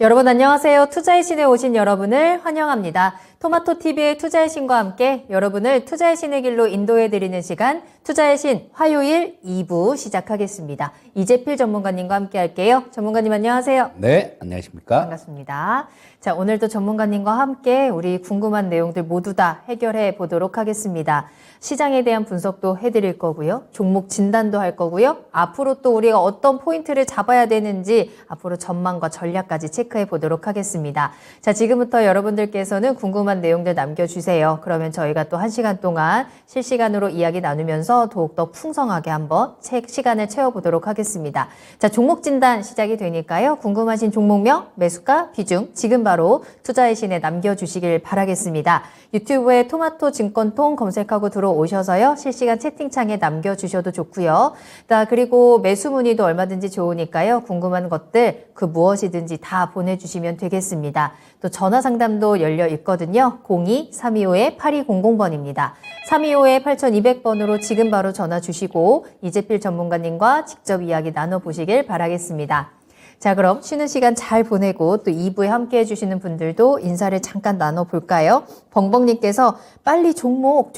여러분 안녕하세요. 투자의 신에 오신 여러분을 환영합니다. 토마토TV의 투자의 신과 함께 여러분을 투자의 신의 길로 인도해드리는 시간 투자의 신 화요일 2부 시작하겠습니다. 이재필 전문가님과 함께 할게요. 전문가님 안녕하세요. 네, 안녕하십니까? 반갑습니다. 자, 오늘도 전문가님과 함께 우리 궁금한 내용들 모두 다 해결해 보도록 하겠습니다. 시장에 대한 분석도 해드릴 거고요. 종목 진단도 할 거고요. 앞으로 또 우리가 어떤 포인트를 잡아야 되는지 앞으로 전망과 전략까지 체크해 보도록 하겠습니다. 자, 지금부터 여러분들께서는 궁금한 내용들 남겨주세요. 그러면 저희가 또 1시간 동안 실시간으로 이야기 나누면서 더욱더 풍성하게 한번 시간을 채워보도록 하겠습니다. 자, 종목 진단 시작이 되니까요. 궁금하신 종목명, 매수가, 비중 지금 바로 투자의 신에 남겨주시길 바라겠습니다. 유튜브에 토마토 증권통 검색하고 들어오셔서요. 실시간 채팅창에 남겨주셔도 좋고요. 자, 그리고 매수 문의도 얼마든지 좋으니까요. 궁금한 것들 그 무엇이든지 다 보내주시면 되겠습니다. 또 전화 상담도 열려 있거든요. 02-325-8200번입니다. 325-8200번으로 지금 바로 전화 주시고 이재필 전문가님과 직접 이야기 나눠보시길 바라겠습니다. 자, 그럼 쉬는 시간 잘 보내고 또 2부에 함께 해주시는 분들도 인사를 잠깐 나눠볼까요? 벙벙님께서 빨리 종목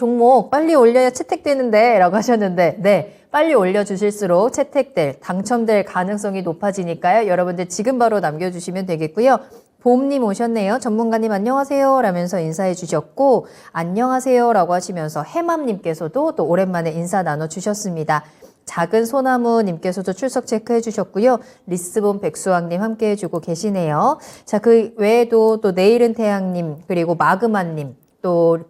빨리 올려야 채택되는데 라고 하셨는데 네, 빨리 올려주실수록 채택될, 당첨될 가능성이 높아지니까요. 여러분들 지금 바로 남겨주시면 되겠고요. 봄님 오셨네요. 전문가님 안녕하세요 라면서 인사해 주셨고 안녕하세요 라고 하시면서 해맘님께서도 또 오랜만에 인사 나눠주셨습니다. 작은 소나무님께서도 출석 체크해 주셨고요. 리스본 백수왕님 함께 해주고 계시네요. 자, 그 외에도 또 내일은 태양님, 그리고 마그마님, 또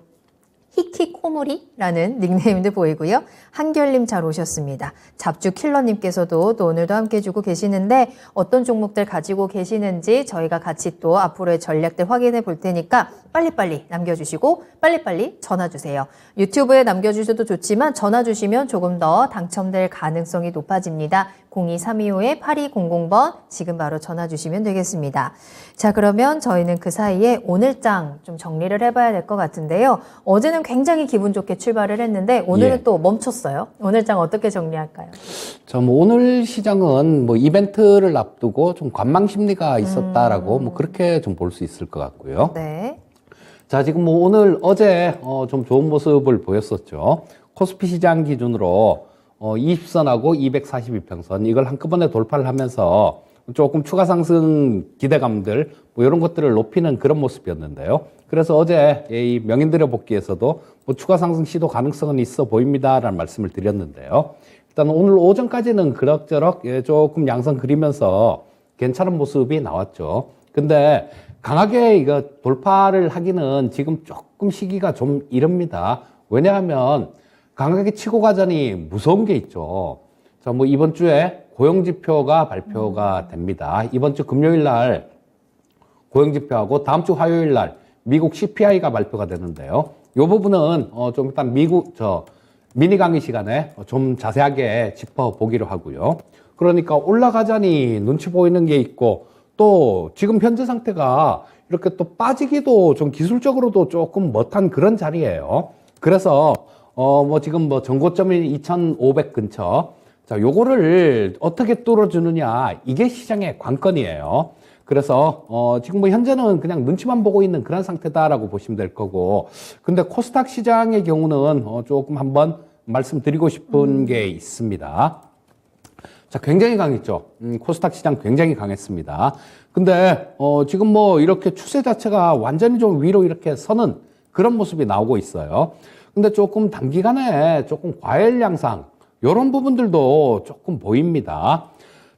히키코모리라는 닉네임도 보이고요. 한결님 잘 오셨습니다. 잡주킬러님께서도 또 오늘도 함께 해주고 계시는데 어떤 종목들 가지고 계시는지 저희가 같이 또 앞으로의 전략들 확인해 볼 테니까 빨리빨리 남겨주시고 빨리빨리 전화 주세요. 유튜브에 남겨주셔도 좋지만 전화 주시면 조금 더 당첨될 가능성이 높아집니다. 02-325-8200번 지금 바로 전화 주시면 되겠습니다. 자, 그러면 저희는 그 사이에 오늘장 좀 정리를 해봐야 될 것 같은데요. 어제는 굉장히 기분 좋게 출발을 했는데 오늘은 또 멈췄어요. 오늘장 어떻게 정리할까요? 오늘 시장은 뭐 이벤트를 앞두고 좀 관망 심리가 있었다라고 뭐 그렇게 좀 볼 수 있을 것 같고요. 네. 자, 지금 뭐 어제 좀 좋은 모습을 보였었죠. 코스피 시장 기준으로 20선하고 242평선 이걸 한꺼번에 돌파를 하면서 조금 추가 상승 기대감들 뭐 이런 것들을 높이는 그런 모습이었는데요. 그래서 어제 이 명인들의 복귀에서도 뭐 추가 상승 시도 가능성은 있어 보입니다라는 말씀을 드렸는데요. 일단 오늘 오전까지는 그럭저럭 조금 양성 그리면서 괜찮은 모습이 나왔죠. 근데 강하게 이거 돌파를 하기는 지금 조금 시기가 좀 이릅니다. 왜냐하면 강하게 치고 가자니 무서운 게 있죠. 자, 뭐 이번 주에 고용지표가 발표가 됩니다. 이번 주 금요일 날 고용지표하고 다음 주 화요일 날 미국 CPI가 발표가 되는데요. 이 부분은 좀 일단 미니 강의 시간에 좀 자세하게 짚어보기로 하고요. 그러니까 올라가자니 눈치 보이는 게 있고 또 지금 현재 상태가 이렇게 또 빠지기도 좀 기술적으로도 조금 멋한 그런 자리예요. 그래서 뭐 지금 뭐 전고점이 2,500 근처. 자, 요거를 어떻게 뚫어주느냐. 이게 시장의 관건이에요. 그래서 지금 뭐 현재는 그냥 눈치만 보고 있는 그런 상태다라고 보시면 될 거고. 근데 코스닥 시장의 경우는 조금 한번 말씀드리고 싶은 게 있습니다. 자, 굉장히 강했죠. 코스닥 시장 굉장히 강했습니다. 근데 지금 뭐 이렇게 추세 자체가 완전히 좀 위로 이렇게 서는 그런 모습이 나오고 있어요. 근데 조금 단기간에 조금 과열 양상 이런 부분들도 조금 보입니다.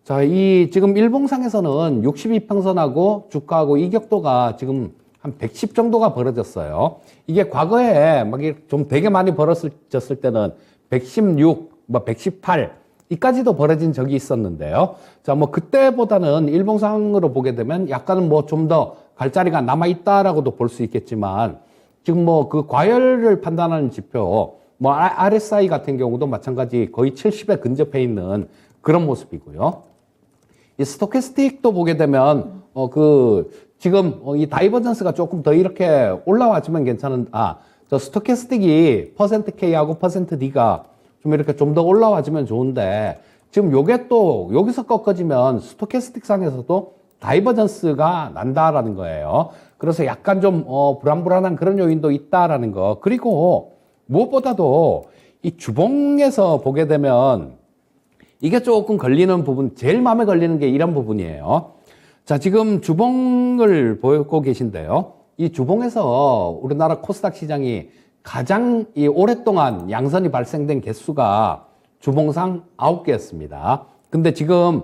자, 이 지금 일봉상에서는 62평선하고 주가하고 이격도가 지금 한 110 정도가 벌어졌어요. 이게 과거에 막 좀 되게 많이 벌어졌을 때는 116, 뭐 118 이까지도 벌어진 적이 있었는데요. 자, 뭐 그때보다는 일봉상으로 보게 되면 약간은 뭐 좀 더 갈 자리가 남아 있다라고도 볼 수 있겠지만 지금 뭐 그 과열을 판단하는 지표 뭐 RSI 같은 경우도 마찬가지 거의 70에 근접해 있는 그런 모습이고요. 이 스토캐스틱도 보게 되면 지금 이 다이버전스가 조금 더 이렇게 올라와주면 괜찮은 저 스토캐스틱이 %K하고 %D가 좀 이렇게 좀 더 올라와주면 좋은데 지금 요게 또 여기서 꺾어지면 스토캐스틱 상에서도 다이버전스가 난다라는 거예요. 그래서 약간 좀 불안불안한 그런 요인도 있다라는 거. 그리고 무엇보다도 이 주봉에서 보게 되면 이게 조금 걸리는 부분, 제일 마음에 걸리는 게 이런 부분이에요. 자, 지금 주봉을 보고 계신데요. 이 주봉에서 우리나라 코스닥 시장이 가장 오랫동안 양선이 발생된 개수가 주봉상 9개였습니다. 근데 지금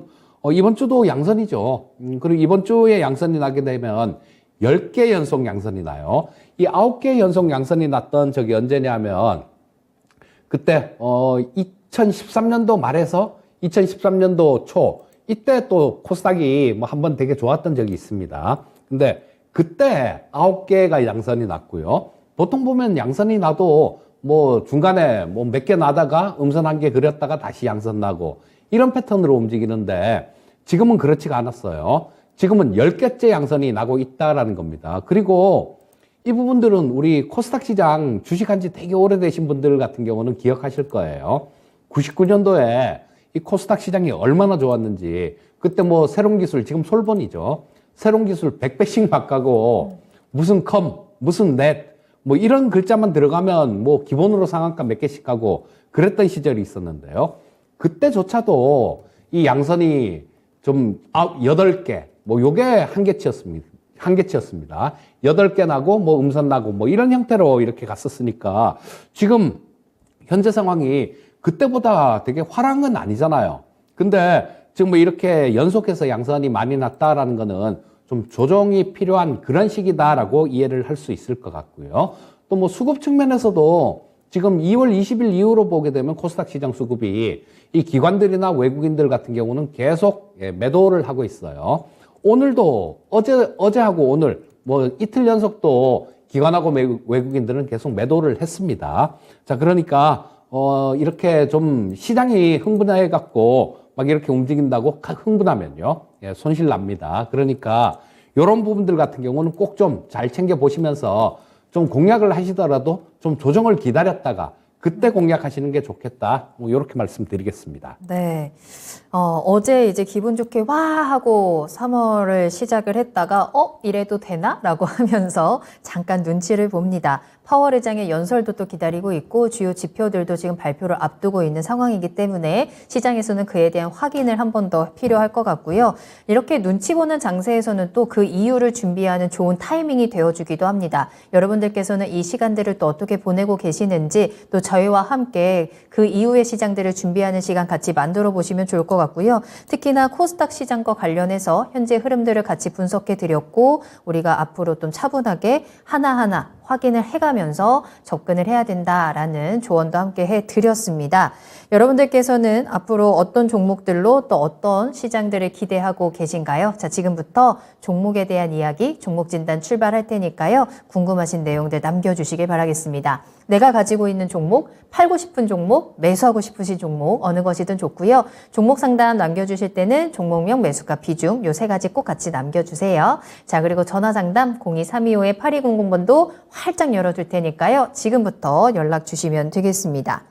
이번 주도 양선이죠. 그리고 이번 주에 양선이 나게 되면 10개 연속 양선이 나요. 이 9개 연속 양선이 났던 적이 언제냐면 그때 2013년도 말에서 2013년도 초 이때 또 코스닥이 뭐 한번 되게 좋았던 적이 있습니다. 근데 그때 9개가 양선이 났고요. 보통 보면 양선이 나도 뭐 중간에 뭐 몇 개 나다가 음선 한 개 그렸다가 다시 양선 나고 이런 패턴으로 움직이는데 지금은 그렇지가 않았어요. 지금은 10개째 양선이 나고 있다라는 겁니다. 그리고 이 부분들은 우리 코스닥 시장 주식한 지 되게 오래되신 분들 같은 경우는 기억하실 거예요. 99년도에 이 코스닥 시장이 얼마나 좋았는지 그때 뭐 새로운 기술, 지금 솔본이죠. 새로운 기술 100배씩 막 가고 무슨 컴, 무슨 넷 뭐 이런 글자만 들어가면 뭐 기본으로 상한가 몇 개씩 가고 그랬던 시절이 있었는데요. 그때조차도 이 양선이 좀 8개 뭐 요게 한계치였습니다. 8개 나고 뭐 음선 나고 뭐 이런 형태로 이렇게 갔었으니까 지금 현재 상황이 그때보다 되게 화랑은 아니잖아요. 근데 지금 뭐 이렇게 연속해서 양선이 많이 났다라는 거는 좀 조정이 필요한 그런 시기다라고 이해를 할 수 있을 것 같고요. 또 뭐 수급 측면에서도 지금 2월 20일 이후로 보게 되면 코스닥 시장 수급이 이 기관들이나 외국인들 같은 경우는 계속 매도를 하고 있어요. 오늘도 어제하고 오늘 뭐 이틀 연속 또 기관하고 외국인들은 계속 매도를 했습니다. 자, 그러니까 이렇게 좀 시장이 흥분해 갖고 막 이렇게 움직인다고 흥분하면요. 손실 납니다. 그러니까 이런 부분들 같은 경우는 꼭 좀 잘 챙겨 보시면서 좀 공략을 하시더라도 좀 조정을 기다렸다가 그때 공략하시는 게 좋겠다. 뭐 이렇게 말씀드리겠습니다. 네. 어제 이제 기분 좋게 와 하고 3월을 시작을 했다가 이래도 되나? 라고 하면서 잠깐 눈치를 봅니다. 파월 의장의 연설도 또 기다리고 있고 주요 지표들도 지금 발표를 앞두고 있는 상황이기 때문에 시장에서는 그에 대한 확인을 한 번 더 필요할 것 같고요. 이렇게 눈치 보는 장세에서는 또 그 이유를 준비하는 좋은 타이밍이 되어주기도 합니다. 여러분들께서는 이 시간들을 또 어떻게 보내고 계시는지 또 저희와 함께 그 이후의 시장들을 준비하는 시간 같이 만들어 보시면 좋을 것 같고요. 특히나 코스닥 시장과 관련해서 현재 흐름들을 같이 분석해 드렸고 우리가 앞으로 좀 차분하게 하나하나 확인을 해가면서 접근을 해야 된다라는 조언도 함께 해드렸습니다. 여러분들께서는 앞으로 어떤 종목들로 또 어떤 시장들을 기대하고 계신가요? 자, 지금부터 종목에 대한 이야기, 종목 진단 출발할 테니까요. 궁금하신 내용들 남겨주시길 바라겠습니다. 내가 가지고 있는 종목, 팔고 싶은 종목, 매수하고 싶으신 종목 어느 것이든 좋고요. 종목 상담 남겨주실 때는 종목명, 매수가, 비중 요 세 가지 꼭 같이 남겨주세요. 자, 그리고 전화 상담 02325-8200번도 활짝 열어둘 테니까요. 지금부터 연락 주시면 되겠습니다.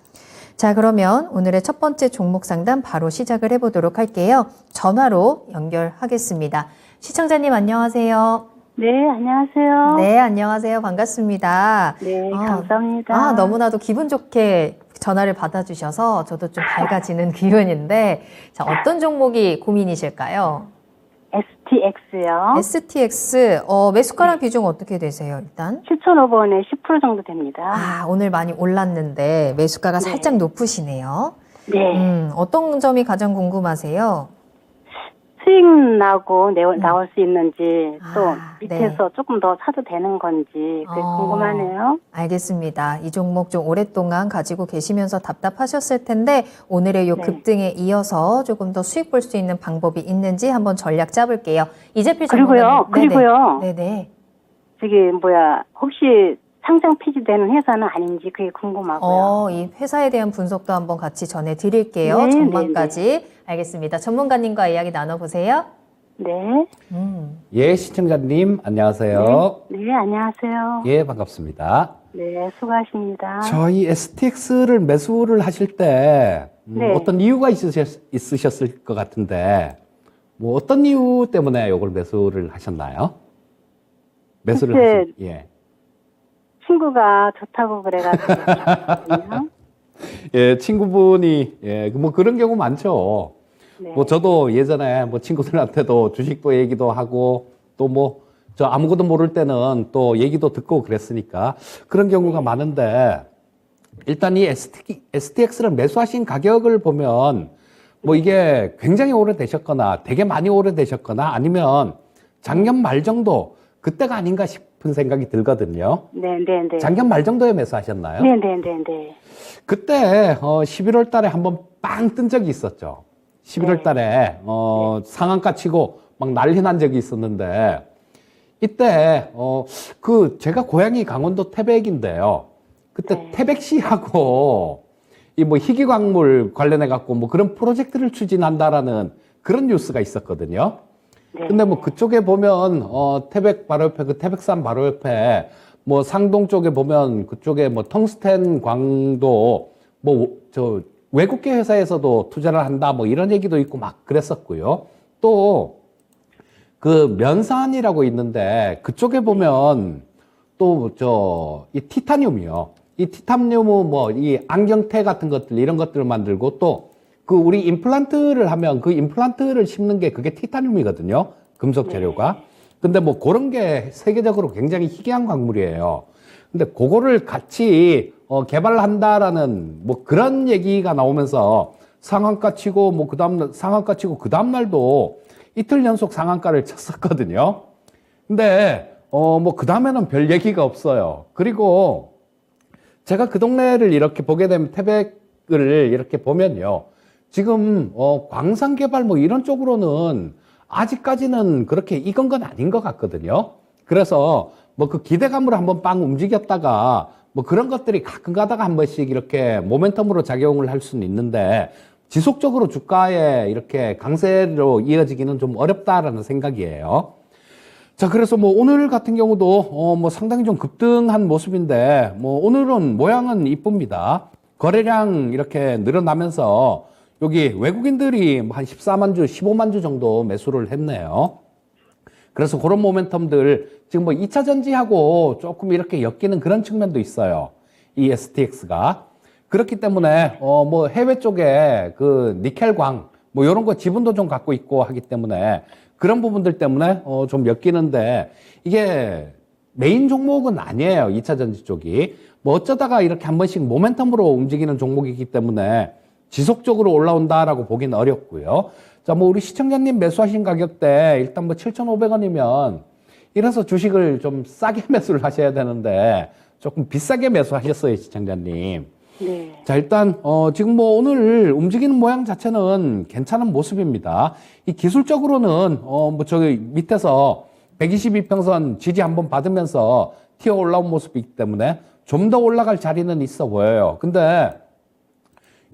자, 그러면 오늘의 첫 번째 종목 상담 바로 시작을 해보도록 할게요. 전화로 연결하겠습니다. 시청자님 안녕하세요. 네, 안녕하세요. 네, 안녕하세요. 반갑습니다. 네, 감사합니다. 너무나도 기분 좋게 전화를 받아주셔서 저도 좀 밝아지는 기분인데, 자, 어떤 종목이 고민이실까요? STX요. STX, 매수가랑 비중 어떻게 되세요, 일단? 7,500원에 10% 정도 됩니다. 오늘 많이 올랐는데 매수가가 네. 살짝 높으시네요. 네. 어떤 점이 가장 궁금하세요? 수익 나고 나올 수 있는지, 또 밑에서 네. 조금 더 사도 되는 건지, 그게 궁금하네요. 알겠습니다. 이 종목 좀 오랫동안 가지고 계시면서 답답하셨을 텐데 오늘의 요 네. 급등에 이어서 조금 더 수익 볼 수 있는 방법이 있는지 한번 전략 짜볼게요. 이재필 그리고요, 전문가님. 그리고요. 네네. 혹시 상장 폐지되는 회사는 아닌지 그게 궁금하고요. 이 회사에 대한 분석도 한번 같이 전해드릴게요. 네, 전망까지. 알겠습니다. 전문가님과 이야기 나눠보세요. 네. 예, 시청자님 안녕하세요. 네, 안녕하세요. 예, 반갑습니다. 네, 수고하십니다. 저희 STX를 매수를 하실 때 네. 어떤 이유가 있으셨을 것 같은데 뭐 어떤 이유 때문에 이걸 매수를 하셨나요? 매수를 그때 예. 친구가 좋다고 그래가지고. 예, 친구분이, 예, 뭐 그런 경우 많죠. 네. 뭐 저도 예전에 뭐 친구들한테도 주식도 얘기도 하고 또 뭐 저 아무것도 모를 때는 또 얘기도 듣고 그랬으니까 그런 경우가 많은데 일단 이 STX를 매수하신 가격을 보면 뭐 이게 굉장히 오래되셨거나 되게 많이 오래되셨거나 아니면 작년 말 정도 그때가 아닌가 싶은 생각이 들거든요. 네네네. 작년 말 정도에 매수하셨나요? 네네네네. 그때 11월 달에 한번 빵 뜬 적이 있었죠. 11월 네. 달에 상한가 치고 막 난리 난 적이 있었는데 이때 그 제가 고향이 강원도 태백인데요. 그때 네. 태백시하고 이 뭐 희귀광물 관련해 갖고 뭐 그런 프로젝트를 추진한다라는 그런 뉴스가 있었거든요. 네. 근데 뭐 그쪽에 보면 태백 바로 옆에 그 태백산 바로 옆에 뭐 상동 쪽에 보면 그쪽에 뭐 텅스텐 광도 뭐 저 외국계 회사에서도 투자를 한다 뭐 이런 얘기도 있고 막 그랬었고요. 또 그 면산이라고 있는데 그쪽에 보면 또 이 티타늄이요. 이 티타늄은 뭐 이 안경테 같은 것들 이런 것들을 만들고 또 그 우리 임플란트를 하면 그 임플란트를 심는 게 그게 티타늄이거든요. 금속 재료가. 근데 뭐 그런 게 세계적으로 굉장히 희귀한 광물이에요. 근데 그거를 같이 개발한다라는 뭐 그런 얘기가 나오면서 상한가 치고 뭐 그다음 상한가 치고 그다음 날도 이틀 연속 상한가를 쳤었거든요. 근데 뭐 그다음에는 별 얘기가 없어요. 그리고 제가 그 동네를 이렇게 보게 되면 태백을 이렇게 보면요. 지금 광산 개발 뭐 이런 쪽으로는 아직까지는 그렇게 익은 건 아닌 것 같거든요. 그래서 뭐 그 기대감으로 한번 빵 움직였다가 뭐 그런 것들이 가끔 가다가 한 번씩 이렇게 모멘텀으로 작용을 할 수는 있는데 지속적으로 주가에 이렇게 강세로 이어지기는 좀 어렵다라는 생각이에요. 자, 그래서 뭐 오늘 같은 경우도 뭐 상당히 좀 급등한 모습인데 뭐 오늘은 모양은 이쁩니다. 거래량 이렇게 늘어나면서 여기 외국인들이 한 14만 주, 15만 주 정도 매수를 했네요. 그래서 그런 모멘텀들 지금 뭐 2차 전지하고 조금 이렇게 엮이는 그런 측면도 있어요. 이 STX가. 그렇기 때문에 뭐 해외 쪽에 그 니켈광 뭐 이런 거 지분도 좀 갖고 있고 하기 때문에 그런 부분들 때문에 좀 엮이는데 이게 메인 종목은 아니에요. 2차 전지 쪽이. 뭐 어쩌다가 이렇게 한 번씩 모멘텀으로 움직이는 종목이기 때문에 지속적으로 올라온다라고 보기는 어렵고요. 자, 뭐 우리 시청자님 매수하신 가격대 일단 뭐 7,500원이면 이래서 주식을 좀 싸게 매수를 하셔야 되는데 조금 비싸게 매수하셨어요, 시청자님. 네. 자, 일단 지금 뭐 오늘 움직이는 모양 자체는 괜찮은 모습입니다. 이 기술적으로는 뭐 저기 밑에서 122평선 지지 한번 받으면서 튀어 올라온 모습이기 때문에 좀 더 올라갈 자리는 있어 보여요. 근데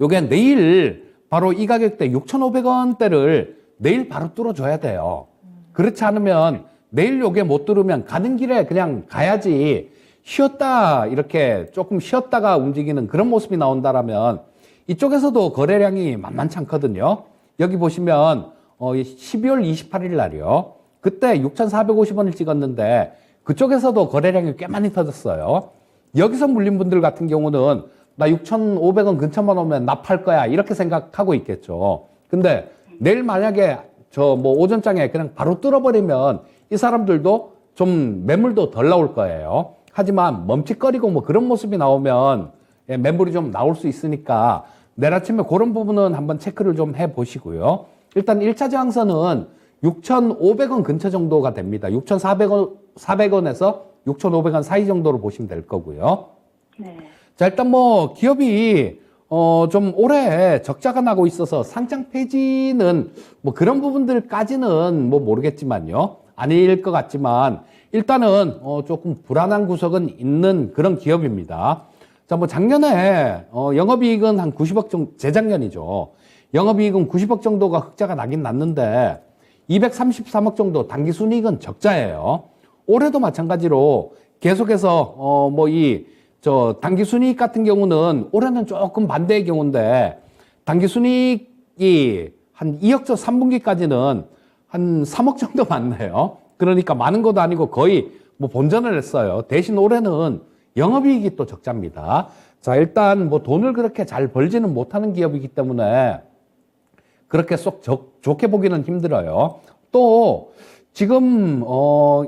요게 내일 바로 이 가격대 6,500원대를 내일 바로 뚫어줘야 돼요. 그렇지 않으면 내일 요게 못 뚫으면 가는 길에 그냥 가야지 쉬었다 이렇게 조금 쉬었다가 움직이는 그런 모습이 나온다라면 이쪽에서도 거래량이 만만치 않거든요. 여기 보시면 12월 28일 날이요. 그때 6,450원을 찍었는데 그쪽에서도 거래량이 꽤 많이 터졌어요. 여기서 물린 분들 같은 경우는 나 6,500원 근처만 오면 나 팔 거야 이렇게 생각하고 있겠죠. 근데 내일 만약에 저 뭐 오전장에 그냥 바로 뚫어버리면 이 사람들도 좀 매물도 덜 나올 거예요. 하지만 멈칫거리고 뭐 그런 모습이 나오면 매물이 좀 나올 수 있으니까 내일 아침에 그런 부분은 한번 체크를 좀 해보시고요. 일단 1차 저항선은 6,500원 근처 정도가 됩니다. 6,400원에서 6,500원 사이 정도로 보시면 될 거고요. 네. 자, 일단 뭐 기업이 좀 올해 적자가 나고 있어서 상장 폐지는 뭐 그런 부분들까지는 뭐 모르겠지만요. 아닐 것 같지만 일단은 조금 불안한 구석은 있는 그런 기업입니다. 자, 뭐 작년에 영업이익은 한 90억 정도, 재작년이죠. 영업이익은 90억 정도가 흑자가 나긴 났는데 233억 정도 당기순이익은 적자예요. 올해도 마찬가지로 계속해서 당기순이익 같은 경우는 올해는 조금 반대의 경우인데 당기순이익이 한 2억 저 3분기까지는 한 3억 정도 맞네요. 그러니까 많은 것도 아니고 거의 뭐 본전을 했어요. 대신 올해는 영업이익이 또 적자입니다. 자, 일단 뭐 돈을 그렇게 잘 벌지는 못하는 기업이기 때문에 그렇게 쏙 좋게 보기는 힘들어요. 또 지금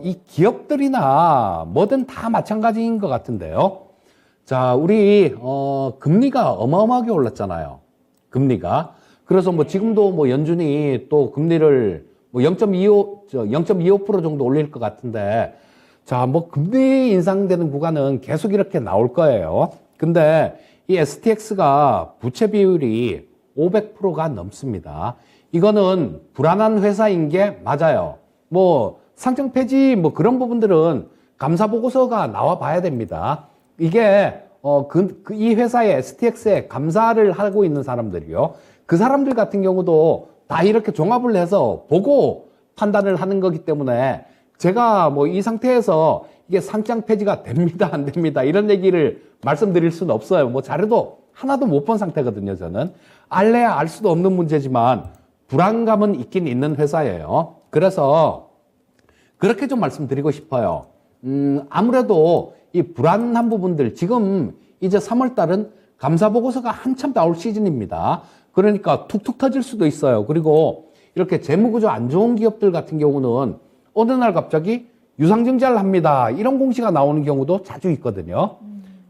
이 기업들이나 뭐든 다 마찬가지인 것 같은데요. 자, 우리 금리가 어마어마하게 올랐잖아요. 금리가. 그래서 뭐 지금도 뭐 연준이 또 금리를 뭐 0.25% 정도 올릴 것 같은데, 자, 뭐 금리 인상되는 구간은 계속 이렇게 나올 거예요. 근데 이 STX가 부채 비율이 500%가 넘습니다. 이거는 불안한 회사인 게 맞아요. 뭐 상장 폐지 뭐 그런 부분들은 감사 보고서가 나와 봐야 됩니다. 이게 이 회사의 STX에 감사를 하고 있는 사람들이요. 그 사람들 같은 경우도 다 이렇게 종합을 해서 보고 판단을 하는 거기 때문에 제가 뭐 이 상태에서 이게 상장 폐지가 됩니다, 안 됩니다, 이런 얘기를 말씀드릴 수는 없어요. 뭐 자료도 하나도 못 본 상태거든요, 저는. 알래야 알 수도 없는 문제지만 불안감은 있긴 있는 회사예요. 그래서 그렇게 좀 말씀드리고 싶어요. 아무래도 이 불안한 부분들, 지금 이제 3월 달은 감사 보고서가 한참 나올 시즌입니다. 그러니까 툭툭 터질 수도 있어요. 그리고 이렇게 재무구조 안 좋은 기업들 같은 경우는 어느 날 갑자기 유상증자를 합니다, 이런 공시가 나오는 경우도 자주 있거든요.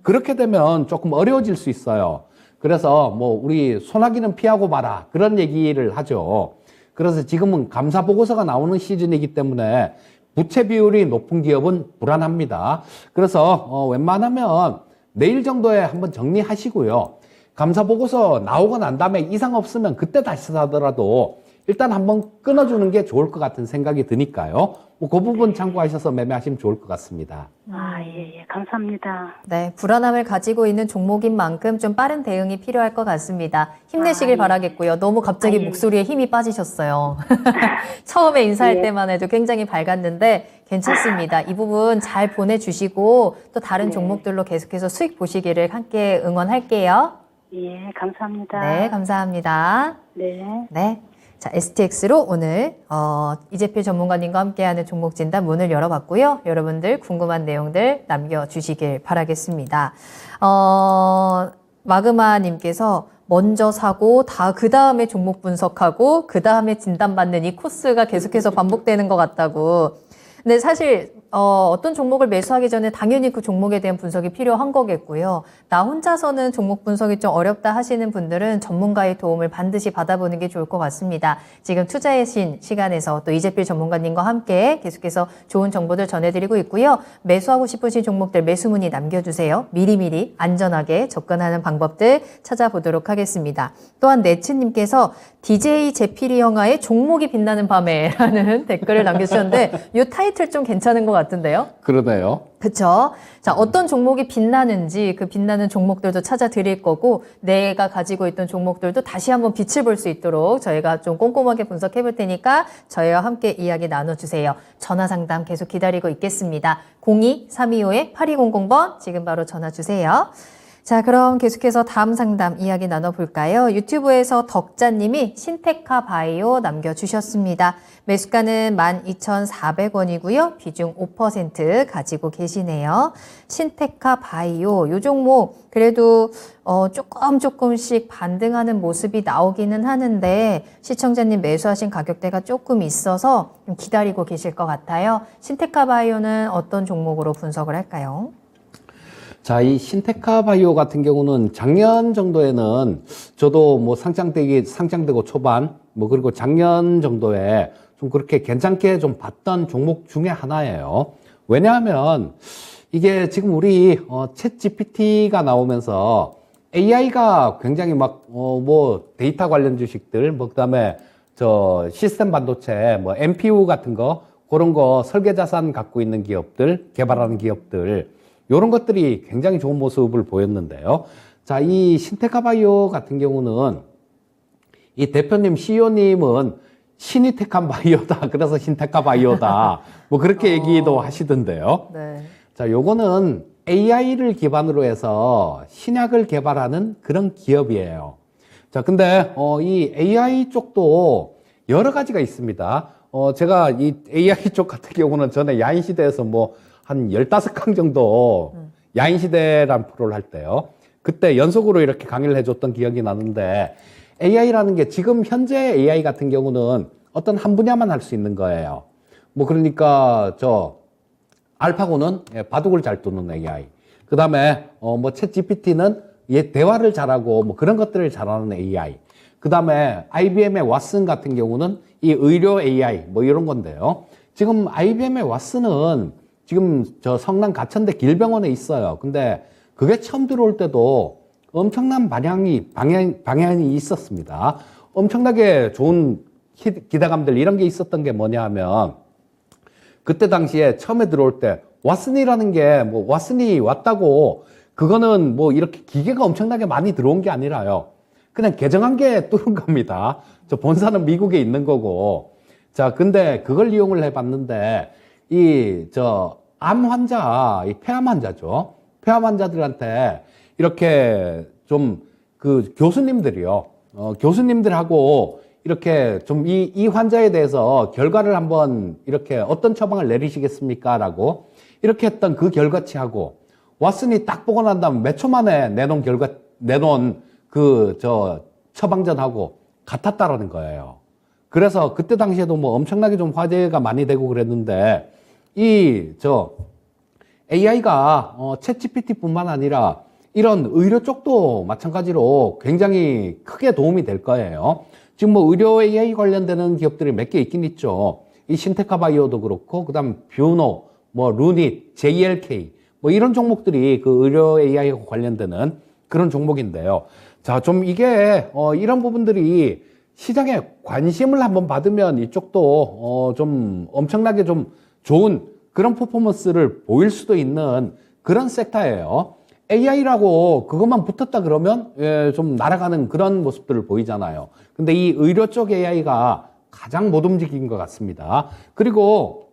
그렇게 되면 조금 어려워질 수 있어요. 그래서 뭐 우리 소나기는 피하고 봐라, 그런 얘기를 하죠. 그래서 지금은 감사 보고서가 나오는 시즌이기 때문에 부채 비율이 높은 기업은 불안합니다. 그래서 웬만하면 내일 정도에 한번 정리하시고요. 감사 보고서 나오고 난 다음에 이상 없으면 그때 다시 사더라도 일단 한번 끊어주는 게 좋을 것 같은 생각이 드니까요. 뭐 그 부분 참고하셔서 매매하시면 좋을 것 같습니다. 예, 감사합니다. 네, 불안함을 가지고 있는 종목인 만큼 좀 빠른 대응이 필요할 것 같습니다. 힘내시길 바라겠고요. 너무 갑자기 목소리에 힘이 빠지셨어요. 처음에 인사할 때만 해도 굉장히 밝았는데 괜찮습니다. 이 부분 잘 보내주시고 또 다른 종목들로 계속해서 수익 보시기를 함께 응원할게요. 예, 감사합니다. 네, 감사합니다. 네. 네. 자, STX로 오늘 이재필 전문가님과 함께하는 종목 진단 문을 열어봤고요. 여러분들 궁금한 내용들 남겨주시길 바라겠습니다. 마그마님께서 먼저 사고 그 다음에 종목 분석하고 그 다음에 진단받는 이 코스가 계속해서 반복되는 것 같다고. 근데 사실 어떤 종목을 매수하기 전에 당연히 그 종목에 대한 분석이 필요한 거겠고요. 나 혼자서는 종목 분석이 좀 어렵다 하시는 분들은 전문가의 도움을 반드시 받아보는 게 좋을 것 같습니다. 지금 투자의 신 시간에서 또 이재필 전문가님과 함께 계속해서 좋은 정보들 전해드리고 있고요. 매수하고 싶으신 종목들 매수 문의 남겨주세요. 미리미리 안전하게 접근하는 방법들 찾아보도록 하겠습니다. 또한 네츠님께서 DJ 제필이 형아의 종목이 빛나는 밤에 라는 댓글을 남겨주셨는데 이 타이틀 좀 괜찮은 것 같은데요? 그러네요. 그쵸? 자, 어떤 종목이 빛나는지 그 빛나는 종목들도 찾아드릴 거고 내가 가지고 있던 종목들도 다시 한번 빛을 볼 수 있도록 저희가 좀 꼼꼼하게 분석해 볼 테니까 저희와 함께 이야기 나눠주세요. 전화 상담 계속 기다리고 있겠습니다. 02-325-8200번 지금 바로 전화 주세요. 자, 그럼 계속해서 다음 상담 이야기 나눠볼까요? 유튜브에서 덕자님이 신테카 바이오 남겨주셨습니다. 매수가는 12,400원이고요. 비중 5% 가지고 계시네요. 신테카 바이오, 요 종목 그래도 조금씩 반등하는 모습이 나오기는 하는데 시청자님 매수하신 가격대가 조금 있어서 좀 기다리고 계실 것 같아요. 신테카 바이오는 어떤 종목으로 분석을 할까요? 자, 이 신테카 바이오 같은 경우는 작년 정도에는 저도 뭐 상장되고 초반, 뭐 그리고 작년 정도에 좀 그렇게 괜찮게 좀 봤던 종목 중에 하나예요. 왜냐하면 이게 지금 우리 챗 GPT가 나오면서 AI가 굉장히 뭐 데이터 관련 주식들, 뭐 그다음에 저 시스템 반도체, 뭐 MPU 같은 거, 그런 거 설계 자산 갖고 있는 기업들, 개발하는 기업들, 이런 것들이 굉장히 좋은 모습을 보였는데요. 자, 이 신테카 바이오 같은 경우는 이 대표님, CEO님은 신이 택한 바이오다. 그래서 신테카 바이오다. 뭐 그렇게 얘기도 하시던데요. 네. 자, 요거는 AI를 기반으로 해서 신약을 개발하는 그런 기업이에요. 자, 근데 이 AI 쪽도 여러 가지가 있습니다. 제가 이 AI 쪽 같은 경우는 전에 야인시대에서 뭐 한 15강 정도 야인시대란 프로를 할 때요. 그때 연속으로 이렇게 강의를 해줬던 기억이 나는데 AI라는 게 지금 현재 AI 같은 경우는 어떤 한 분야만 할 수 있는 거예요. 뭐 그러니까 알파고는 바둑을 잘 두는 AI. 그 다음에 뭐 챗 GPT는 대화를 잘하고 뭐 그런 것들을 잘하는 AI. 그 다음에 IBM의 왓슨 같은 경우는 이 의료 AI 뭐 이런 건데요. 지금 IBM의 왓슨은 지금 성남 가천대 길병원에 있어요. 근데 그게 처음 들어올 때도 엄청난 방향이 있었습니다. 엄청나게 좋은 기대감들 이런 게 있었던 게 뭐냐 하면 그때 당시에 처음에 들어올 때 왓슨이라는 게 뭐 왓슨이 왔다고 그거는 뭐 이렇게 기계가 엄청나게 많이 들어온 게 아니라요. 그냥 개정한 게 뚫은 겁니다. 본사는 미국에 있는 거고. 자, 근데 그걸 이용을 해봤는데 암 환자, 이 폐암 환자죠. 폐암 환자들한테 이렇게 좀 교수님들이요. 교수님들하고 이렇게 좀 이 환자에 대해서 결과를 한번 이렇게 어떤 처방을 내리시겠습니까? 라고 이렇게 했던 그 결과치하고 왓슨이 딱 보고 난 다음 몇 초 만에 내놓은 처방전하고 같았다라는 거예요. 그래서 그때 당시에도 뭐 엄청나게 좀 화제가 많이 되고 그랬는데 AI가 챗 GPT뿐만 아니라 이런 의료 쪽도 마찬가지로 굉장히 크게 도움이 될 거예요. 지금 뭐 의료 AI 관련되는 기업들이 몇 개 있긴 있죠. 이 신테카 바이오도 그렇고, 그 다음 뷰노, 뭐 루닛, JLK, 뭐 이런 종목들이 그 의료 AI하고 관련되는 그런 종목인데요. 자, 좀 이게, 이런 부분들이 시장에 관심을 한번 받으면 이쪽도, 좀 엄청나게 좀 좋은 그런 퍼포먼스를 보일 수도 있는 그런 섹터예요. AI라고 그것만 붙었다 그러면 좀 날아가는 그런 모습들을 보이잖아요. 근데 이 의료 쪽 AI가 가장 못 움직인 것 같습니다. 그리고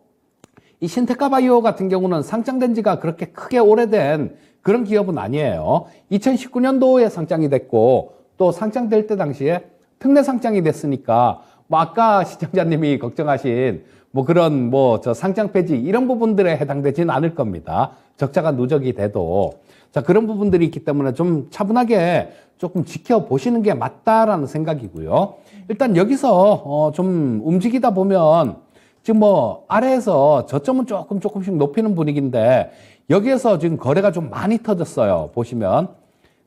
이 신테카 바이오 같은 경우는 상장된 지가 그렇게 크게 오래된 그런 기업은 아니에요. 2019년도에 상장이 됐고 또 상장될 때 당시에 특례 상장이 됐으니까 뭐 아까 시청자님이 걱정하신 뭐 그런 상장 폐지 이런 부분들에 해당되지는 않을 겁니다. 적자가 누적이 돼도. 자, 그런 부분들이 있기 때문에 좀 차분하게 조금 지켜보시는 게 맞다라는 생각이고요. 일단 여기서 좀 움직이다 보면 지금 뭐 아래에서 저점은 조금씩 높이는 분위기인데 여기에서 지금 거래가 좀 많이 터졌어요. 보시면.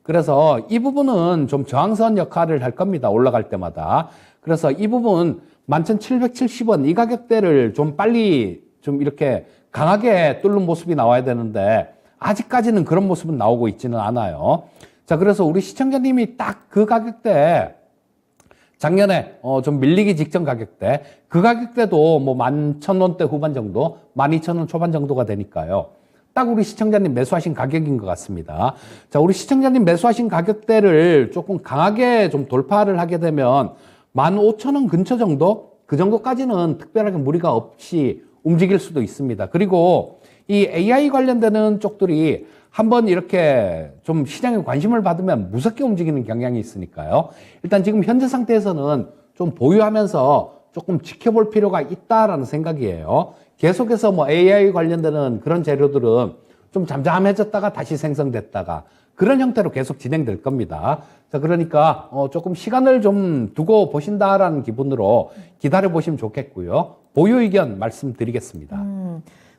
그래서 이 부분은 좀 저항선 역할을 할 겁니다. 올라갈 때마다. 그래서 이 부분 11,770원 이 가격대를 좀 빨리 좀 이렇게 강하게 뚫는 모습이 나와야 되는데 아직까지는 그런 모습은 나오고 있지는 않아요. 자, 그래서 우리 시청자님이 딱 그 가격대 작년에 좀 밀리기 직전 가격대 그 가격대도 뭐 11,000원대 후반 정도 12,000원 초반 정도가 되니까요. 딱 우리 시청자님 매수하신 가격인 것 같습니다. 자, 우리 시청자님 매수하신 가격대를 조금 강하게 좀 돌파를 하게 되면 15,000원 근처 정도? 그 정도까지는 특별하게 무리가 없이 움직일 수도 있습니다. 그리고 이 AI 관련되는 쪽들이 한번 이렇게 좀 시장에 관심을 받으면 무섭게 움직이는 경향이 있으니까요. 일단 지금 현재 상태에서는 좀 보유하면서 조금 지켜볼 필요가 있다라는 생각이에요. 계속해서 뭐 AI 관련되는 그런 재료들은 좀 잠잠해졌다가 다시 생성됐다가 그런 형태로 계속 진행될 겁니다. 자, 그러니까 조금 시간을 좀 두고 보신다라는 기분으로 기다려 보시면 좋겠고요. 보유 의견 말씀드리겠습니다.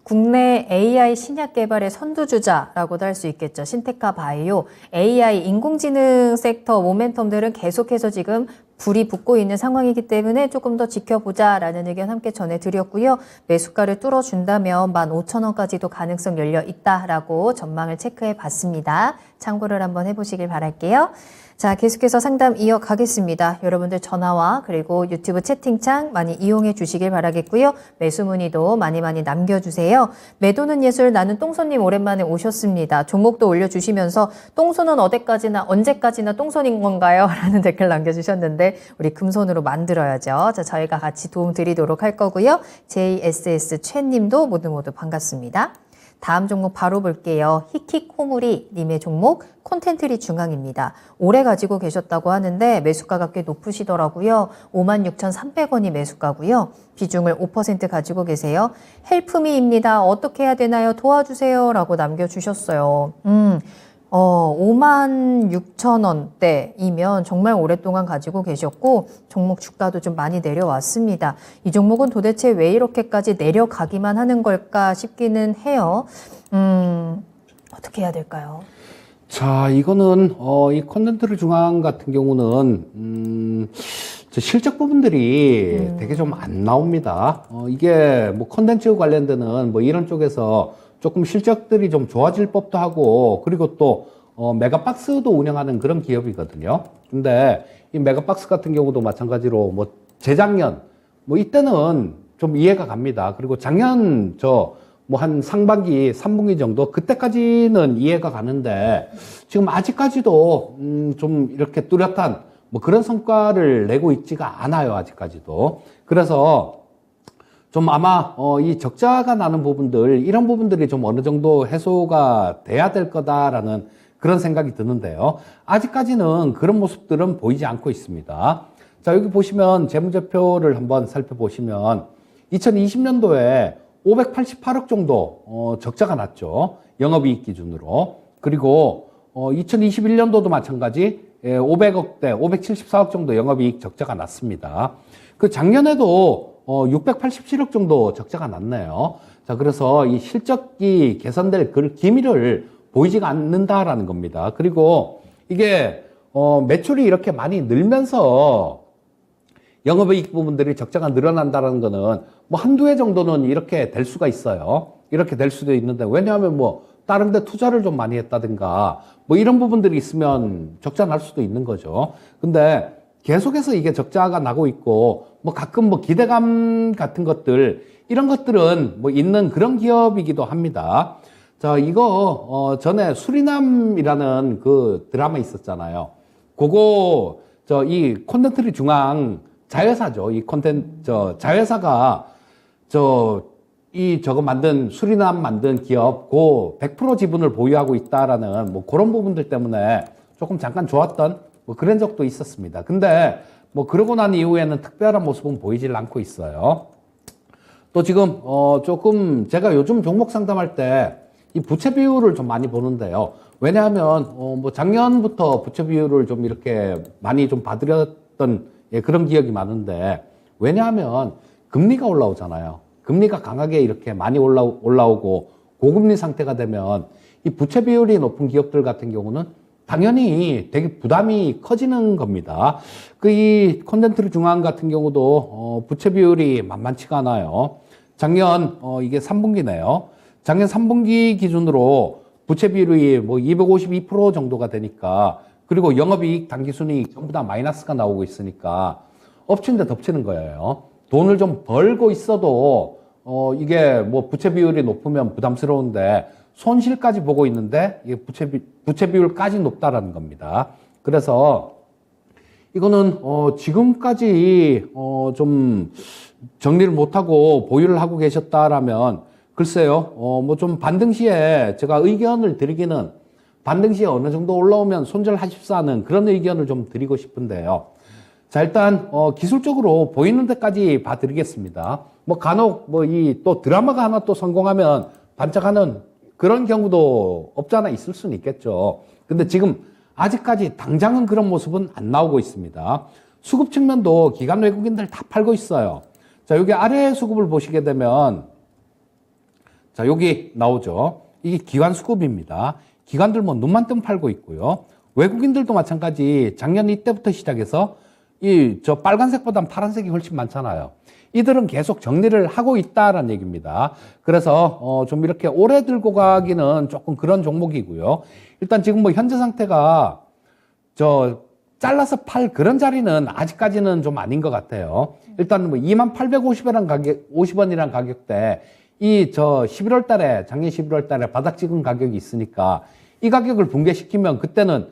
국내 AI 신약 개발의 선두주자라고도 할 수 있겠죠. 신테카 바이오, AI 인공지능 섹터 모멘텀들은 계속해서 지금 불이 붙고 있는 상황이기 때문에 조금 더 지켜보자라는 의견 함께 전해드렸고요. 매수가를 뚫어준다면 15,000원까지도 가능성 열려 있다라고 전망을 체크해 봤습니다. 참고를 한번 해보시길 바랄게요. 자, 계속해서 상담 이어가겠습니다. 여러분들 전화와 그리고 유튜브 채팅창 많이 이용해 주시길 바라겠고요. 매수 문의도 많이 남겨주세요. 매도는 예술 나는 똥손님 오랜만에 오셨습니다. 종목도 올려주시면서 똥손은 어디까지나 언제까지나 똥손인 건가요? 라는 댓글 남겨주셨는데 우리 금손으로 만들어야죠. 자, 저희가 같이 도움 드리도록 할 거고요. JSS 최님도 모두 반갑습니다. 다음 종목 바로 볼게요. 히키코모리 님의 종목 콘텐트리 중앙입니다. 오래 가지고 계셨다고 하는데 매수가가 꽤 높으시더라고요. 56,300원이 매수가고요. 비중을 5% 가지고 계세요. 헬프미입니다. 어떻게 해야 되나요? 도와주세요. 라고 남겨주셨어요. 56,000원대이면 정말 오랫동안 가지고 계셨고 종목 주가도 좀 많이 내려왔습니다. 이 종목은 도대체 왜 이렇게까지 내려가기만 하는 걸까 싶기는 해요. 어떻게 해야 될까요? 자, 이거는 이 콘텐츠 중앙 같은 경우는 저 실적 부분들이 되게 좀 안 나옵니다. 이게 뭐 콘텐츠 관련되는 뭐 이런 쪽에서 조금 실적들이 좀 좋아질 법도 하고, 그리고 또 메가박스도 운영하는 그런 기업이거든요. 근데 이 메가박스 같은 경우도 마찬가지로 뭐 재작년 뭐 이때는 좀 이해가 갑니다. 그리고 작년 뭐 한 상반기, 3분기 정도 그때까지는 이해가 가는데 지금 아직까지도 좀 이렇게 뚜렷한 뭐 그런 성과를 내고 있지가 않아요. 아직까지도. 그래서 좀 아마 이 적자가 나는 부분들, 이런 부분들이 좀 어느 정도 해소가 돼야 될 거다라는 그런 생각이 드는데요. 아직까지는 그런 모습들은 보이지 않고 있습니다. 자, 여기 보시면 재무제표를 한번 살펴보시면 2020년도에 588억 정도 적자가 났죠. 영업이익 기준으로. 그리고 2021년도도 마찬가지 500억대, 574억 정도 영업이익 적자가 났습니다. 그 작년에도 687억 정도 적자가 났네요. 자, 그래서 이 실적이 개선될 그 기미를 보이지가 않는다라는 겁니다. 그리고 이게 매출이 이렇게 많이 늘면서 영업이익 부분들이 적자가 늘어난다는 거는 뭐 한두 해 정도는 이렇게 될 수가 있어요. 이렇게 될 수도 있는데, 왜냐하면 뭐 다른 데 투자를 좀 많이 했다든가 뭐 이런 부분들이 있으면 적자 날 수도 있는 거죠. 근데 계속해서 이게 적자가 나고 있고, 뭐 가끔 뭐 기대감 같은 것들, 이런 것들은 뭐 있는 그런 기업이기도 합니다. 자, 이거 전에 수리남이라는 그 드라마 있었잖아요. 그거 이 콘텐츠 중앙 자회사죠. 이 자회사가 저거 만든 수리남 만든 기업 그 100% 지분을 보유하고 있다라는 뭐 그런 부분들 때문에 조금 잠깐 좋았던 뭐 그런 적도 있었습니다. 근데 뭐 그러고 난 이후에는 특별한 모습은 보이질 않고 있어요. 또 지금 조금 제가 요즘 종목 상담할 때 이 부채 비율을 좀 많이 보는데요. 왜냐하면 뭐 작년부터 부채 비율을 좀 이렇게 많이 좀 봐드렸던 그런 기억이 많은데, 왜냐하면 금리가 올라오잖아요. 금리가 강하게 이렇게 많이 올라오고 고금리 상태가 되면 이 부채 비율이 높은 기업들 같은 경우는 당연히 되게 부담이 커지는 겁니다. 이 콘텐츠 중앙 같은 경우도 부채 비율이 만만치가 않아요. 작년 이게 3분기네요. 작년 3분기 기준으로 부채 비율이 뭐 252% 정도가 되니까, 그리고 영업이익, 당기순이익 전부 다 마이너스가 나오고 있으니까 엎친 데 덮치는 거예요. 돈을 좀 벌고 있어도 이게 뭐 부채 비율이 높으면 부담스러운데 손실까지 보고 있는데 이게 부채 비율까지 높다라는 겁니다. 그래서 이거는 지금까지 좀 정리를 못하고 보유를 하고 계셨다라면, 글쎄요, 뭐 좀 반등 시에 제가 의견을 드리기는, 반등 시에 어느 정도 올라오면 손절하십사는 그런 의견을 좀 드리고 싶은데요. 자, 일단 기술적으로 보이는 데까지 봐드리겠습니다. 뭐 간혹 뭐 이 또 드라마가 하나 또 성공하면 반짝하는 그런 경우도 없지 않아 있을 수는 있겠죠. 근데 지금 아직까지 당장은 그런 모습은 안 나오고 있습니다. 수급 측면도 기관 외국인들 다 팔고 있어요. 자, 여기 아래 수급을 보시게 되면, 자, 여기 나오죠. 이게 기관 수급입니다. 기관들 뭐 눈만 뜨면 팔고 있고요. 외국인들도 마찬가지 작년 이때부터 시작해서 저 빨간색보단 파란색이 훨씬 많잖아요. 이들은 계속 정리를 하고 있다라는 얘기입니다. 그래서 좀 이렇게 오래 들고 가기는 조금 그런 종목이고요. 일단 지금 뭐 현재 상태가 잘라서 팔 그런 자리는 아직까지는 좀 아닌 것 같아요. 일단 뭐 28,850원이라는 가격대, 11월 달에, 작년 11월 달에 바닥 찍은 가격이 있으니까 이 가격을 붕괴시키면 그때는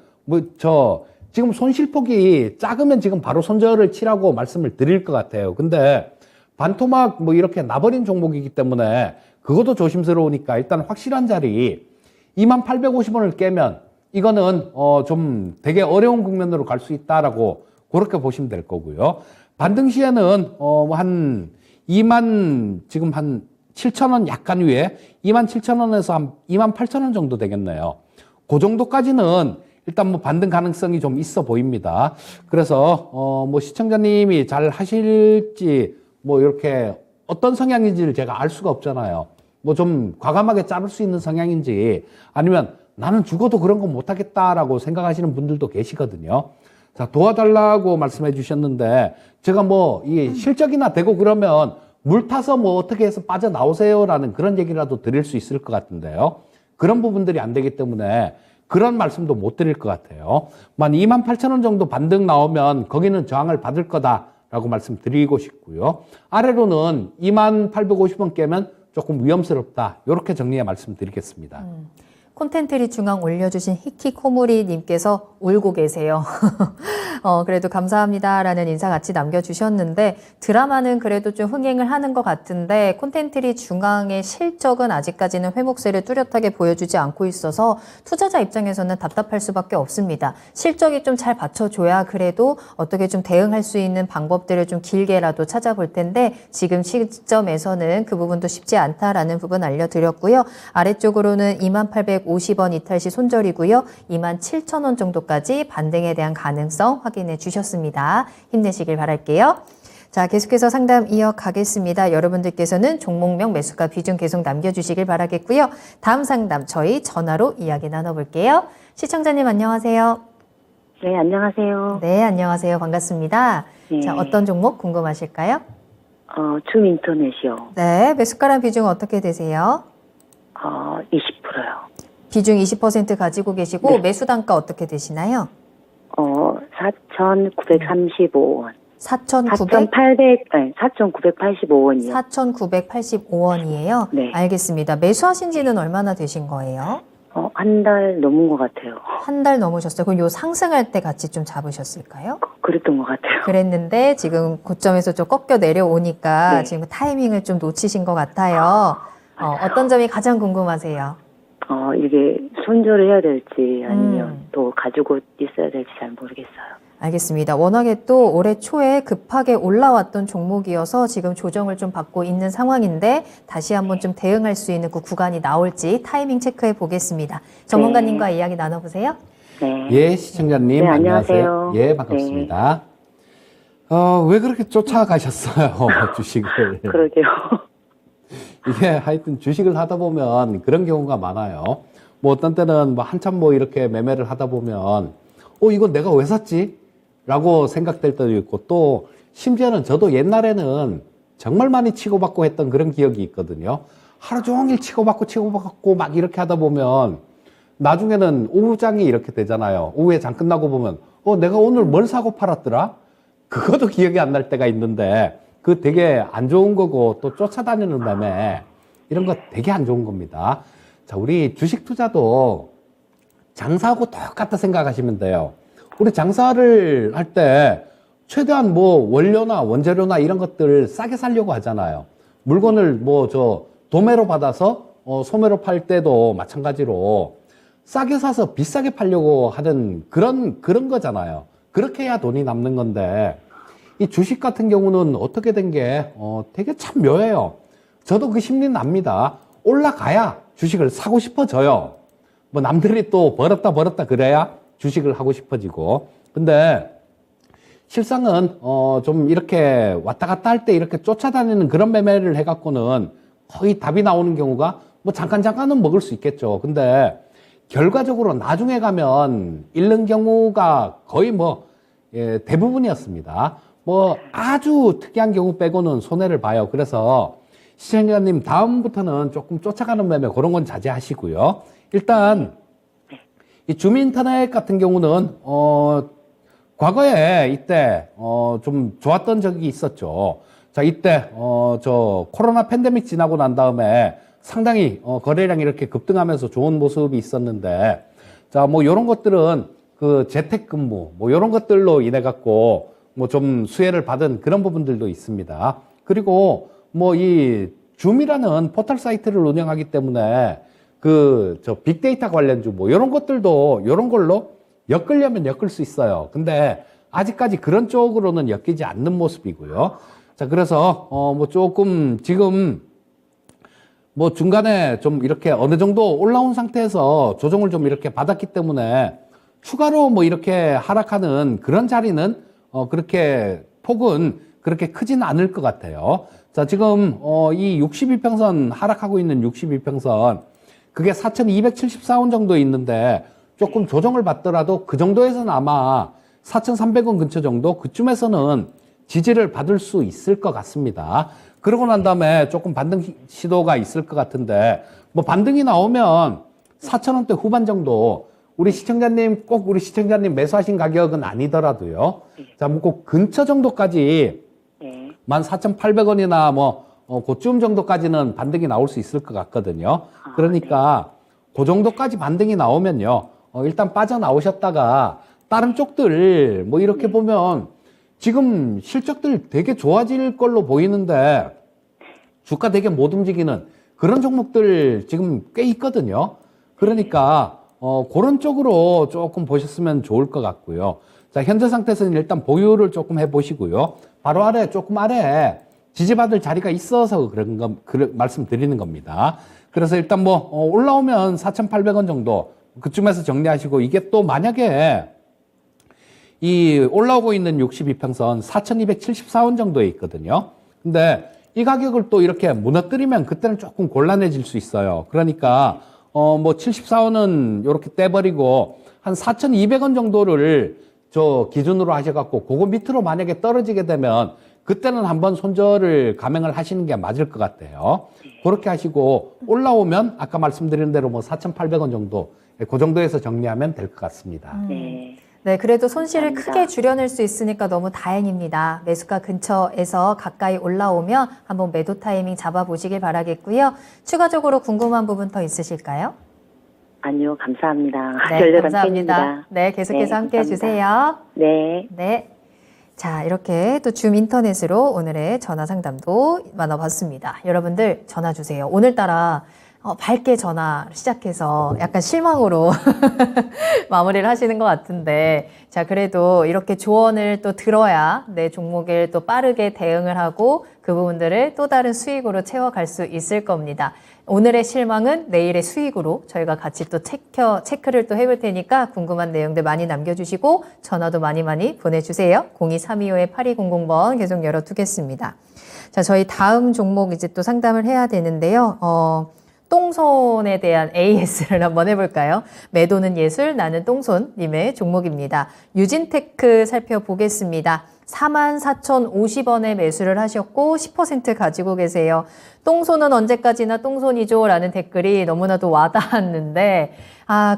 지금 손실폭이 작으면 지금 바로 손절을 치라고 말씀을 드릴 것 같아요. 근데 반토막 뭐 이렇게 나버린 종목이기 때문에 그것도 조심스러우니까 일단 확실한 자리 2850원을 깨면 이거는 좀 되게 어려운 국면으로 갈 수 있다라고 그렇게 보시면 될 거고요. 반등 시에는 한 2만 지금 한 7,000원 약간 위에 27,000원에서 한 28,000원 정도 되겠네요. 그 정도까지는 일단 뭐 반등 가능성이 좀 있어 보입니다. 그래서 뭐 시청자님이 잘 하실지 뭐 이렇게 어떤 성향인지를 제가 알 수가 없잖아요. 뭐 좀 과감하게 자를 수 있는 성향인지 아니면 나는 죽어도 그런 거 못하겠다라고 생각하시는 분들도 계시거든요. 자, 도와달라고 말씀해 주셨는데 제가 뭐 이게 실적이나 되고 그러면 물 타서 뭐 어떻게 해서 빠져나오세요라는 그런 얘기라도 드릴 수 있을 것 같은데요. 그런 부분들이 안 되기 때문에 그런 말씀도 못 드릴 것 같아요. 만 28,000원 정도 반등 나오면 거기는 저항을 받을 거다라고 말씀드리고 싶고요. 아래로는 2850원 깨면 조금 위험스럽다. 이렇게 정리해 말씀드리겠습니다. 콘텐츠리 중앙 올려주신 히키코모리님께서 울고 계세요. 그래도 감사합니다라는 인사 같이 남겨주셨는데 드라마는 그래도 좀 흥행을 하는 것 같은데 콘텐츠리 중앙의 실적은 아직까지는 회복세를 뚜렷하게 보여주지 않고 있어서 투자자 입장에서는 답답할 수밖에 없습니다. 실적이 좀 잘 받쳐줘야 그래도 어떻게 좀 대응할 수 있는 방법들을 좀 길게라도 찾아볼 텐데 지금 시점에서는 그 부분도 쉽지 않다라는 부분 알려드렸고요. 아래쪽으로는 2850원 이탈 시 손절이고요. 27,000원 정도까지 반등에 대한 가능성 확인해 주셨습니다. 힘내시길 바랄게요. 자, 계속해서 상담 이어가겠습니다. 여러분들께서는 종목명 매수가 비중 계속 남겨주시길 바라겠고요. 다음 상담 저희 전화로 이야기 나눠볼게요. 시청자님 안녕하세요. 네, 안녕하세요. 네, 안녕하세요. 반갑습니다. 네. 자, 어떤 종목 궁금하실까요? 줌인터넷이요. 네, 매수가랑 비중 어떻게 되세요? 20%요. 비중 20% 가지고 계시고 네. 매수 단가 어떻게 되시나요? 4,935원. 4,985원이요. 4,985원이에요? 네. 알겠습니다. 매수하신 지는 얼마나 되신 거예요? 한 달 넘은 것 같아요. 한 달 넘으셨어요. 그럼 요 상승할 때 같이 좀 잡으셨을까요? 그랬던 것 같아요. 그랬는데 지금 고점에서 좀 꺾여 내려오니까 네. 지금 타이밍을 좀 놓치신 것 같아요. 어떤 점이 가장 궁금하세요? 이게 손절을 해야 될지 아니면 또 가지고 있어야 될지 잘 모르겠어요. 알겠습니다. 워낙에 또 올해 초에 급하게 올라왔던 종목이어서 지금 조정을 좀 받고 있는 상황인데 다시 한번 좀 대응할 수 있는 그 구간이 나올지 타이밍 체크해 보겠습니다. 전문가님과 이야기 나눠보세요. 네. 예, 시청자님 네, 안녕하세요. 안녕하세요. 예, 반갑습니다. 왜 그렇게 쫓아가셨어요, 주식을? 그러게요. 이게 하여튼 주식을 하다 보면 그런 경우가 많아요. 뭐 어떤 때는 뭐 한참 뭐 이렇게 매매를 하다 보면 이거 내가 왜 샀지? 라고 생각될 때도 있고 또 심지어는 저도 옛날에는 정말 많이 치고받고 했던 그런 기억이 있거든요. 하루 종일 치고받고 막 이렇게 하다 보면 나중에는 오후장이 이렇게 되잖아요. 오후에 장 끝나고 보면 내가 오늘 뭘 사고 팔았더라? 그것도 기억이 안 날 때가 있는데 그 되게 안 좋은 거고 또 쫓아다니는 매매 이런 거 되게 안 좋은 겁니다. 자, 우리 주식 투자도 장사하고 똑같다 생각하시면 돼요. 우리 장사를 할 때 최대한 뭐 원료나 원재료나 이런 것들을 싸게 살려고 하잖아요. 물건을 도매로 받아서 소매로 팔 때도 마찬가지로 싸게 사서 비싸게 팔려고 하는 그런 거잖아요. 그렇게 해야 돈이 남는 건데 이 주식 같은 경우는 어떻게 된 게 되게 참 묘해요. 저도 그 심리는 압니다. 올라가야 주식을 사고 싶어져요. 뭐 남들이 또 벌었다 그래야 주식을 하고 싶어지고. 근데 실상은 좀 이렇게 왔다 갔다 할 때 이렇게 쫓아다니는 그런 매매를 해갖고는 거의 답이 나오는 경우가 뭐 잠깐은 먹을 수 있겠죠. 근데 결과적으로 나중에 가면 잃는 경우가 거의 대부분이었습니다. 아주 특이한 경우 빼고는 손해를 봐요. 그래서 시청자님 다음부터는 조금 쫓아가는 매매 그런 건 자제하시고요. 일단 이 줌인터넷 같은 경우는 과거에 이때 좀 좋았던 적이 있었죠. 자, 이때 코로나 팬데믹 지나고 난 다음에 상당히 거래량이 이렇게 급등하면서 좋은 모습이 있었는데 자, 요런 것들은 그 재택근무 요런 것들로 인해 갖고 좀 수혜를 받은 그런 부분들도 있습니다. 그리고 이 줌이라는 포털 사이트를 운영하기 때문에 저 빅데이터 관련주 뭐 이런 것들도 이런 걸로 엮으려면 엮을 수 있어요. 근데 아직까지 그런 쪽으로는 엮이지 않는 모습이고요. 자, 그래서 뭐 조금 지금 뭐 중간에 좀 이렇게 어느 정도 올라온 상태에서 조정을 좀 이렇게 받았기 때문에 추가로 뭐 이렇게 하락하는 그런 자리는 그렇게 폭은 그렇게 크지는 않을 것 같아요. 자, 지금 이 62평선 하락하고 있는 62평선 그게 4,274원 정도에 있는데 조금 조정을 받더라도 그 정도에서는 아마 4,300원 근처 정도 그쯤에서는 지지를 받을 수 있을 것 같습니다. 그러고 난 다음에 조금 반등 시도가 있을 것 같은데 뭐 반등이 나오면 4,000원대 후반 정도 우리 시청자님 꼭 우리 시청자님 매수하신 가격은 아니더라도요. 자, 뭐 꼭 근처 정도까지 네. 14,800원이나 뭐 그쯤 정도까지는 반등이 나올 수 있을 것 같거든요. 그러니까 그 정도까지 반등이 나오면요. 일단 빠져나오셨다가 다른 쪽들 뭐 이렇게 보면 지금 실적들 되게 좋아질 걸로 보이는데 주가 되게 못 움직이는 그런 종목들 지금 꽤 있거든요. 그러니까 그런 쪽으로 조금 보셨으면 좋을 것 같고요. 자, 현재 상태에서는 일단 보유를 조금 해보시고요. 바로 아래 조금 아래에 지지받을 자리가 있어서 말씀드리는 겁니다. 그래서 일단 뭐 올라오면 4,800원 정도 그쯤에서 정리하시고 이게 또 만약에 이 올라오고 있는 62평선 4,274원 정도에 있거든요. 근데 이 가격을 또 이렇게 무너뜨리면 그때는 조금 곤란해질 수 있어요. 그러니까 뭐 74원은 이렇게 떼버리고 한 4,200원 정도를 저 기준으로 하셔갖고 그거 밑으로 만약에 떨어지게 되면 그때는 한번 손절을 감행을 하시는 게 맞을 것 같아요. 그렇게 하시고 올라오면 아까 말씀드린 대로 뭐 4,800원 정도 그 정도에서 정리하면 될 것 같습니다. 네. 네, 그래도 손실을 감사합니다. 크게 줄여낼 수 있으니까 너무 다행입니다. 매수가 근처에서 가까이 올라오면 한번 매도 타이밍 잡아보시길 바라겠고요. 추가적으로 궁금한 부분 더 있으실까요? 아니요, 감사합니다. 네, 별려간 감사합니다. 팬입니다. 네, 계속해서 네, 함께 감사합니다. 해주세요. 네. 네. 자, 이렇게 또 줌 인터넷으로 오늘의 전화 상담도 나눠봤습니다. 여러분들 전화 주세요. 오늘따라 밝게 전화 시작해서 약간 실망으로 마무리를 하시는 것 같은데, 자, 그래도 이렇게 조언을 또 들어야 내 종목을 또 빠르게 대응을 하고 그 부분들을 또 다른 수익으로 채워갈 수 있을 겁니다. 오늘의 실망은 내일의 수익으로 저희가 같이 또 체크를 또 해볼 테니까 궁금한 내용들 많이 남겨주시고 전화도 많이 보내주세요. 02-325-8200번 계속 열어두겠습니다. 자, 저희 다음 종목 이제 또 상담을 해야 되는데요. 똥손에 대한 AS를 한번 해볼까요? 매도는 예술, 나는 똥손님의 종목입니다. 유진테크 살펴보겠습니다. 44,050원에 매수를 하셨고 10% 가지고 계세요. 똥손은 언제까지나 똥손이죠? 라는 댓글이 너무나도 와닿았는데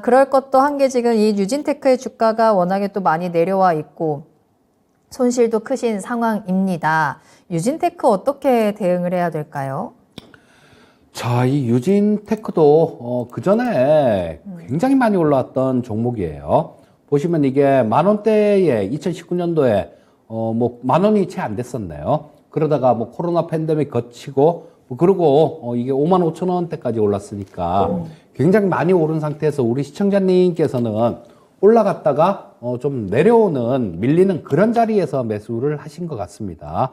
그럴 것도 한 게 지금 이 유진테크의 주가가 워낙에 또 많이 내려와 있고 손실도 크신 상황입니다. 유진테크 어떻게 대응을 해야 될까요? 자, 이 유진테크도 그 전에 굉장히 많이 올라왔던 종목이에요. 보시면 이게 만 원대에 2019년도에 뭐 만 원이 채 안 됐었네요. 그러다가 뭐 코로나 팬데믹 거치고 그리고 이게 5만 5천 원대까지 올랐으니까 굉장히 많이 오른 상태에서 우리 시청자님께서는 올라갔다가 좀 내려오는 밀리는 그런 자리에서 매수를 하신 것 같습니다.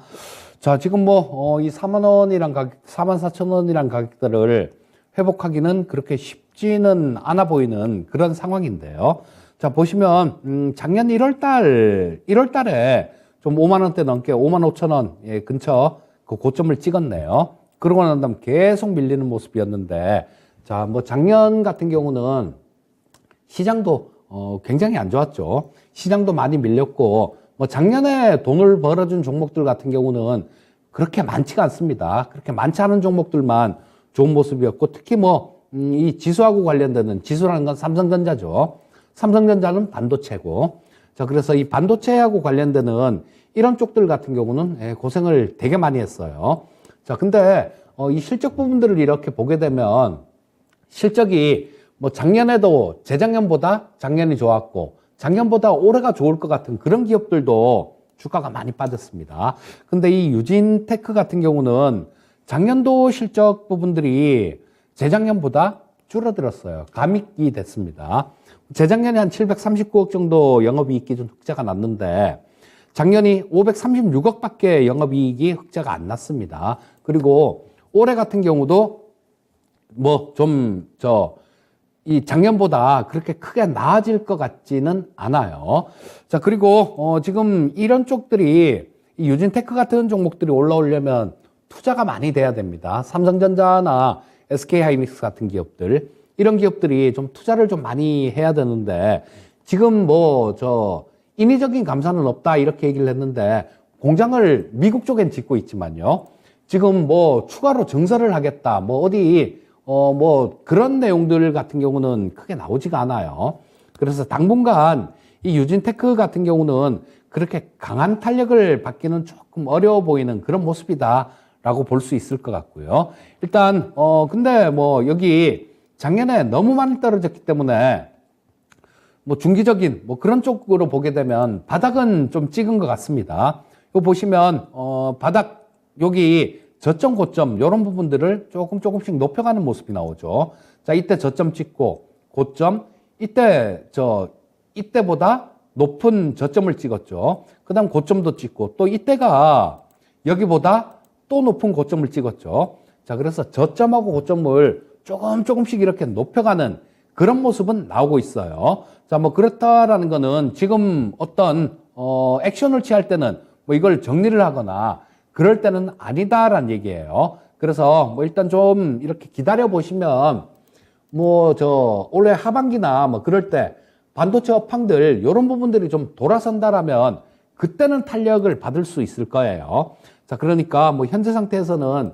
자, 지금 뭐 이 4만 원이란 가격, 4만 4천 원이란 가격들을 회복하기는 그렇게 쉽지는 않아 보이는 그런 상황인데요. 자, 보시면 작년 1월 달에 좀 5만 원대 넘게 5만 5천 원 근처 그 고점을 찍었네요. 그러고 난 다음 계속 밀리는 모습이었는데, 자, 뭐 작년 같은 경우는 시장도 굉장히 안 좋았죠. 시장도 많이 밀렸고, 뭐 작년에 돈을 벌어준 종목들 같은 경우는 그렇게 많지가 않습니다. 그렇게 많지 않은 종목들만 좋은 모습이었고, 특히 뭐 이 지수하고 관련되는 지수라는 건 삼성전자죠. 삼성전자는 반도체고, 자, 그래서 이 반도체하고 관련되는 이런 쪽들 같은 경우는 고생을 되게 많이 했어요. 자, 근데 이 실적 부분들을 이렇게 보게 되면 실적이 뭐 작년에도 재작년보다 작년이 좋았고 작년보다 올해가 좋을 것 같은 그런 기업들도 주가가 많이 빠졌습니다. 근데 이 유진테크 같은 경우는 작년도 실적 부분들이 재작년보다 줄어들었어요. 감익이 됐습니다. 재작년에 한 739억 정도 영업이익 기준 흑자가 났는데 작년이 536억밖에 영업이익이 흑자가 안 났습니다. 그리고 올해 같은 경우도 이 작년보다 그렇게 크게 나아질 것 같지는 않아요. 자, 그리고 지금 이런 쪽들이 이 유진테크 같은 종목들이 올라오려면 투자가 많이 돼야 됩니다. 삼성전자나 SK하이닉스 같은 기업들, 이런 기업들이 좀 투자를 좀 많이 해야 되는데 지금 인위적인 감산은 없다 이렇게 얘기를 했는데 공장을 미국 쪽엔 짓고 있지만요. 지금 추가로 증설을 하겠다, 그런 내용들 같은 경우는 크게 나오지가 않아요. 그래서 당분간 이 유진테크 같은 경우는 그렇게 강한 탄력을 받기는 조금 어려워 보이는 그런 모습이다라고 볼 수 있을 것 같고요. 일단, 근데 여기 작년에 너무 많이 떨어졌기 때문에 중기적인 그런 쪽으로 보게 되면 바닥은 좀 찍은 것 같습니다. 이거 보시면, 바닥, 여기 저점, 고점, 이런 부분들을 조금씩 높여가는 모습이 나오죠. 자, 이때 저점 찍고, 고점, 이때보다 높은 저점을 찍었죠. 그 다음 고점도 찍고, 또 이때가 여기보다 또 높은 고점을 찍었죠. 자, 그래서 저점하고 고점을 조금씩 이렇게 높여가는 그런 모습은 나오고 있어요. 자, 그렇다라는 거는 지금 어떤, 액션을 취할 때는 이걸 정리를 하거나 그럴 때는 아니다라는 얘기예요. 그래서 일단 좀 이렇게 기다려 보시면 올해 하반기나 그럴 때 반도체 업황들 이런 부분들이 좀 돌아선다라면 그때는 탄력을 받을 수 있을 거예요. 자, 그러니까 현재 상태에서는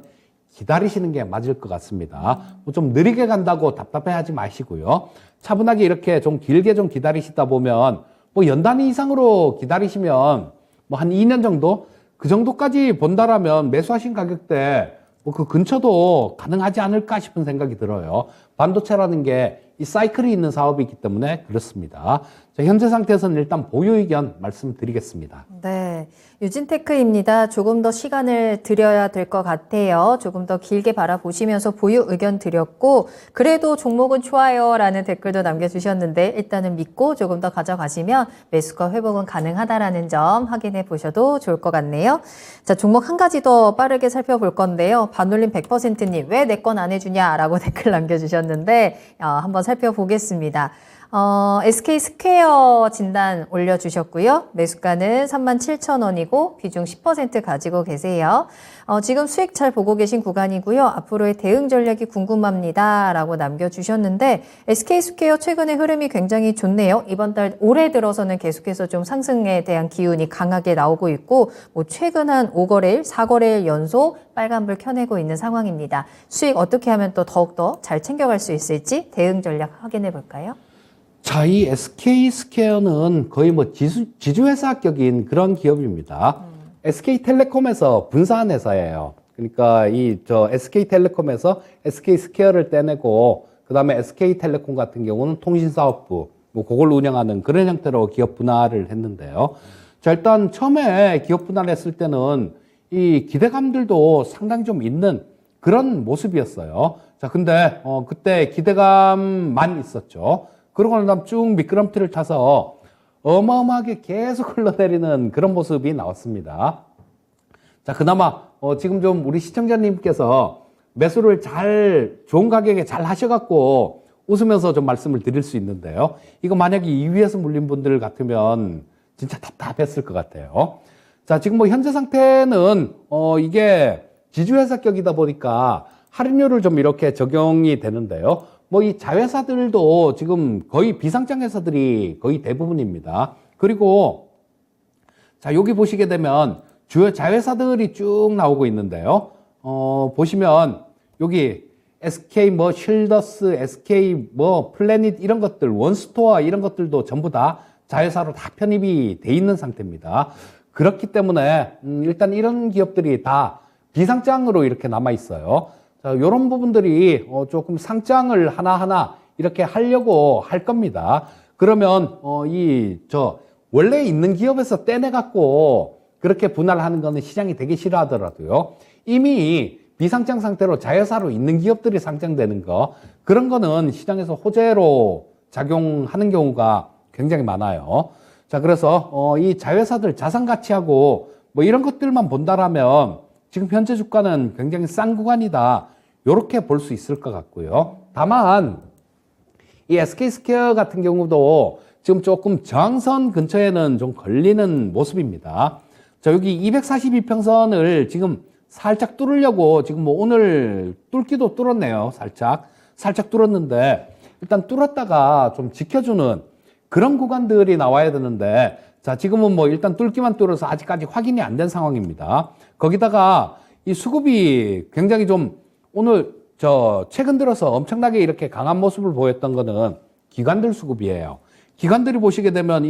기다리시는 게 맞을 것 같습니다. 좀 느리게 간다고 답답해하지 마시고요. 차분하게 이렇게 좀 길게 좀 기다리시다 보면 연 단위 이상으로 기다리시면 한 2년 정도 그 정도까지 본다라면 매수하신 가격대 그 근처도 가능하지 않을까 싶은 생각이 들어요. 반도체라는 게 이 사이클이 있는 사업이기 때문에 그렇습니다. 자, 현재 상태에서는 일단 보유 의견 말씀드리겠습니다. 네, 유진테크입니다. 조금 더 시간을 드려야 될 것 같아요. 조금 더 길게 바라보시면서 보유 의견 드렸고, 그래도 종목은 좋아요라는 댓글도 남겨주셨는데 일단은 믿고 조금 더 가져가시면 매수가 회복은 가능하다라는 점 확인해 보셔도 좋을 것 같네요. 자, 종목 한 가지 더 빠르게 살펴볼 건데요. 반올림 100%님 왜 내 건 안 해주냐라고 댓글 남겨주셨는데 한번 살펴보겠습니다. SK 스퀘어 진단 올려주셨고요. 매수가는 37,000원이고 비중 10% 가지고 계세요. 지금 수익 잘 보고 계신 구간이고요. 앞으로의 대응 전략이 궁금합니다. 라고 남겨주셨는데 SK 스퀘어 최근에 흐름이 굉장히 좋네요. 이번 달 올해 들어서는 계속해서 좀 상승에 대한 기운이 강하게 나오고 있고 최근 한 5거래일, 4거래일 연속 빨간불 켜내고 있는 상황입니다. 수익 어떻게 하면 또 더욱더 잘 챙겨갈 수 있을지 대응 전략 확인해 볼까요? 자, 이 SK 스퀘어는 거의 지주회사격인 그런 기업입니다. SK텔레콤에서 분사한 회사예요. 그러니까 SK텔레콤에서 SK 스퀘어를 떼내고, 그 다음에 SK텔레콤 같은 경우는 통신사업부, 그걸 운영하는 그런 형태로 기업 분할을 했는데요. 자, 일단 처음에 기업 분할했을 때는 이 기대감들도 상당히 좀 있는 그런 모습이었어요. 자, 근데, 그때 기대감만 있었죠. 그러고 난 다음 쭉 미끄럼틀을 타서 어마어마하게 계속 흘러내리는 그런 모습이 나왔습니다. 자, 그나마 지금 좀 우리 시청자님께서 매수를 좋은 가격에 잘 하셔갖고 웃으면서 좀 말씀을 드릴 수 있는데요. 이거 만약에 2위에서 물린 분들 같으면 진짜 답답했을 것 같아요. 자, 지금 현재 상태는 이게 지주회사격이다 보니까 할인율을 좀 이렇게 적용이 되는데요. 이 자회사들도 지금 거의 비상장 회사들이 거의 대부분입니다. 그리고 자, 여기 보시게 되면 주요 자회사들이 쭉 나오고 있는데요. 보시면 여기 SK 쉴더스, SK 플래닛 이런 것들, 원스토어 이런 것들도 전부 다 자회사로 다 편입이 돼 있는 상태입니다. 그렇기 때문에 일단 이런 기업들이 다 비상장으로 이렇게 남아 있어요. 자, 이런 부분들이 조금 상장을 하나하나 이렇게 하려고 할 겁니다. 그러면 원래 있는 기업에서 떼내갖고 그렇게 분할하는 거는 시장이 되게 싫어하더라도요. 이미 비상장 상태로 자회사로 있는 기업들이 상장되는 거, 그런 거는 시장에서 호재로 작용하는 경우가 굉장히 많아요. 자, 그래서 이 자회사들 자산 가치하고 뭐 이런 것들만 본다라면 지금 현재 주가는 굉장히 싼 구간이다, 요렇게 볼 수 있을 것 같고요. 다만 이 SK스퀘어 같은 경우도 지금 조금 저항선 근처에는 좀 걸리는 모습입니다. 자, 여기 242평선을 지금 살짝 뚫으려고 지금 뭐 오늘 뚫기도 뚫었네요. 살짝 뚫었는데, 일단 뚫었다가 좀 지켜주는 그런 구간들이 나와야 되는데, 자, 지금은 뭐 일단 뚫기만 뚫어서 아직까지 확인이 안 된 상황입니다. 거기다가 이 수급이 굉장히 좀 오늘 최근 들어서 엄청나게 이렇게 강한 모습을 보였던 거는 기관들 수급이에요. 기관들이 보시게 되면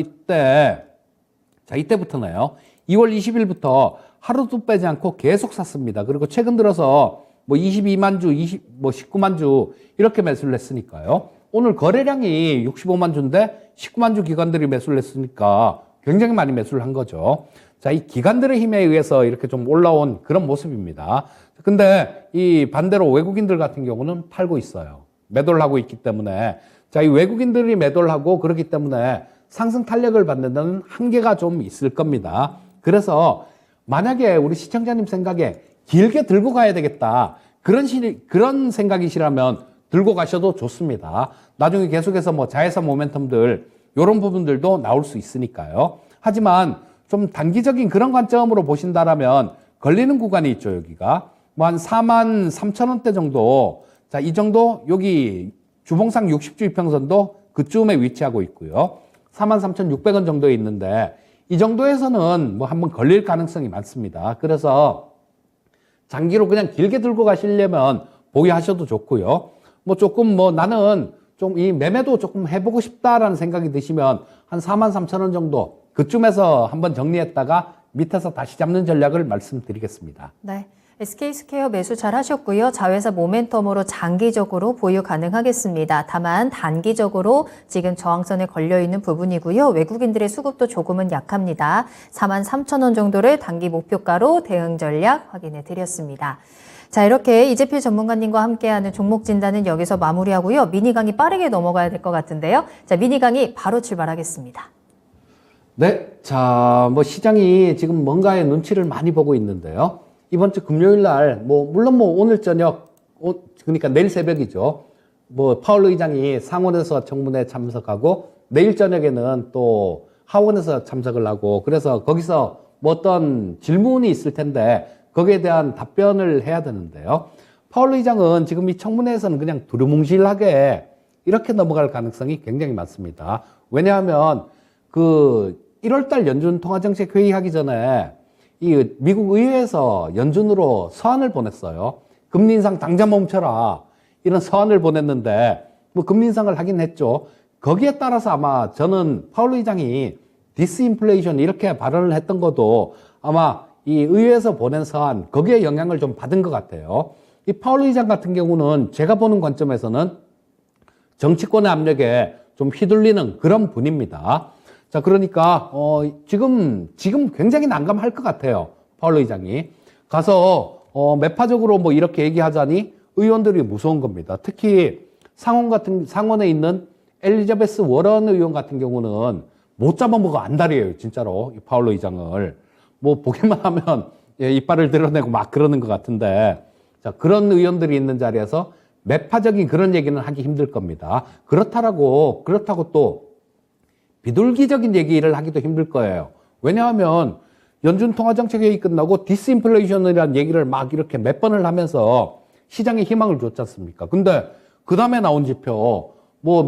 이때부터네요. 2월 20일부터 하루도 빼지 않고 계속 샀습니다. 그리고 최근 들어서 뭐 22만 주, 19만 주 이렇게 매수를 했으니까요. 오늘 거래량이 65만 주인데 19만 주 기관들이 매수를 했으니까 굉장히 많이 매수를 한 거죠. 자, 이 기관들의 힘에 의해서 이렇게 좀 올라온 그런 모습입니다. 근데 이 반대로 외국인들 같은 경우는 팔고 있어요. 매도를 하고 있기 때문에. 자, 이 외국인들이 매도를 하고 그렇기 때문에 상승 탄력을 받는 데는 한계가 좀 있을 겁니다. 그래서 만약에 우리 시청자님 생각에 길게 들고 가야 되겠다, 그런 생각이시라면 들고 가셔도 좋습니다. 나중에 계속해서 뭐 자회사 모멘텀들 이런 부분들도 나올 수 있으니까요. 하지만 좀 단기적인 그런 관점으로 보신다라면 걸리는 구간이 있죠. 여기가 뭐 한 4만 3천 원대 정도. 자, 이 정도 여기 주봉상 60주 이평선도 그쯤에 위치하고 있고요. 43,600원 정도에 있는데 이 정도에서는 뭐 한번 걸릴 가능성이 많습니다. 그래서 장기로 그냥 길게 들고 가시려면 보유하셔도 좋고요. 뭐 조금 뭐 나는 좀 이 매매도 조금 해보고 싶다라는 생각이 드시면 한 43,000원 정도 그쯤에서 한번 정리했다가 밑에서 다시 잡는 전략을 말씀드리겠습니다. 네. SK스퀘어 매수 잘 하셨고요. 자회사 모멘텀으로 장기적으로 보유 가능하겠습니다. 다만 단기적으로 지금 저항선에 걸려있는 부분이고요. 외국인들의 수급도 조금은 약합니다. 43,000원 정도를 단기 목표가로 대응 전략 확인해 드렸습니다. 자, 이렇게 이재필 전문가님과 함께하는 종목 진단은 여기서 마무리하고요. 미니 강의 빠르게 넘어가야 될 것 같은데요. 자, 미니 강의 바로 출발하겠습니다. 네. 자, 뭐 시장이 지금 뭔가의 눈치를 많이 보고 있는데요. 이번 주 금요일 날, 물론 오늘 저녁, 그러니까 내일 새벽이죠. 파월 의장이 상원에서 청문회에 참석하고, 내일 저녁에는 또 하원에서 참석을 하고, 그래서 거기서 어떤 질문이 있을 텐데, 거기에 대한 답변을 해야 되는데요. 파월 의장은 지금 이 청문회에서는 그냥 두루뭉실하게 이렇게 넘어갈 가능성이 굉장히 많습니다. 왜냐하면, 1월달 연준 통화정책 회의하기 전에, 이 미국 의회에서 연준으로 서한을 보냈어요. 금리 인상 당장 멈춰라, 이런 서한을 보냈는데 금리 인상을 하긴 했죠. 거기에 따라서 아마 저는 파월 의장이 디스인플레이션 이렇게 발언을 했던 것도 아마 이 의회에서 보낸 서한 거기에 영향을 좀 받은 것 같아요. 이 파월 의장 같은 경우는 제가 보는 관점에서는 정치권의 압력에 좀 휘둘리는 그런 분입니다. 자, 그러니까 지금 굉장히 난감할 것 같아요. 파월 의장이 가서 매파적으로 이렇게 얘기하자니 의원들이 무서운 겁니다. 특히 상원에 있는 엘리자베스 워런 의원 같은 경우는 못 잡아먹어 안달이에요, 진짜로. 이 파월 의장을 보기만 하면 이빨을 드러내고 막 그러는 것 같은데, 자, 그런 의원들이 있는 자리에서 매파적인 그런 얘기는 하기 힘들 겁니다. 그렇다고 또 비둘기적인 얘기를 하기도 힘들 거예요. 왜냐하면 연준 통화정책회의 끝나고 디스인플레이션이라는 얘기를 막 이렇게 몇 번을 하면서 시장에 희망을 줬지 않습니까? 근데 그 다음에 나온 지표,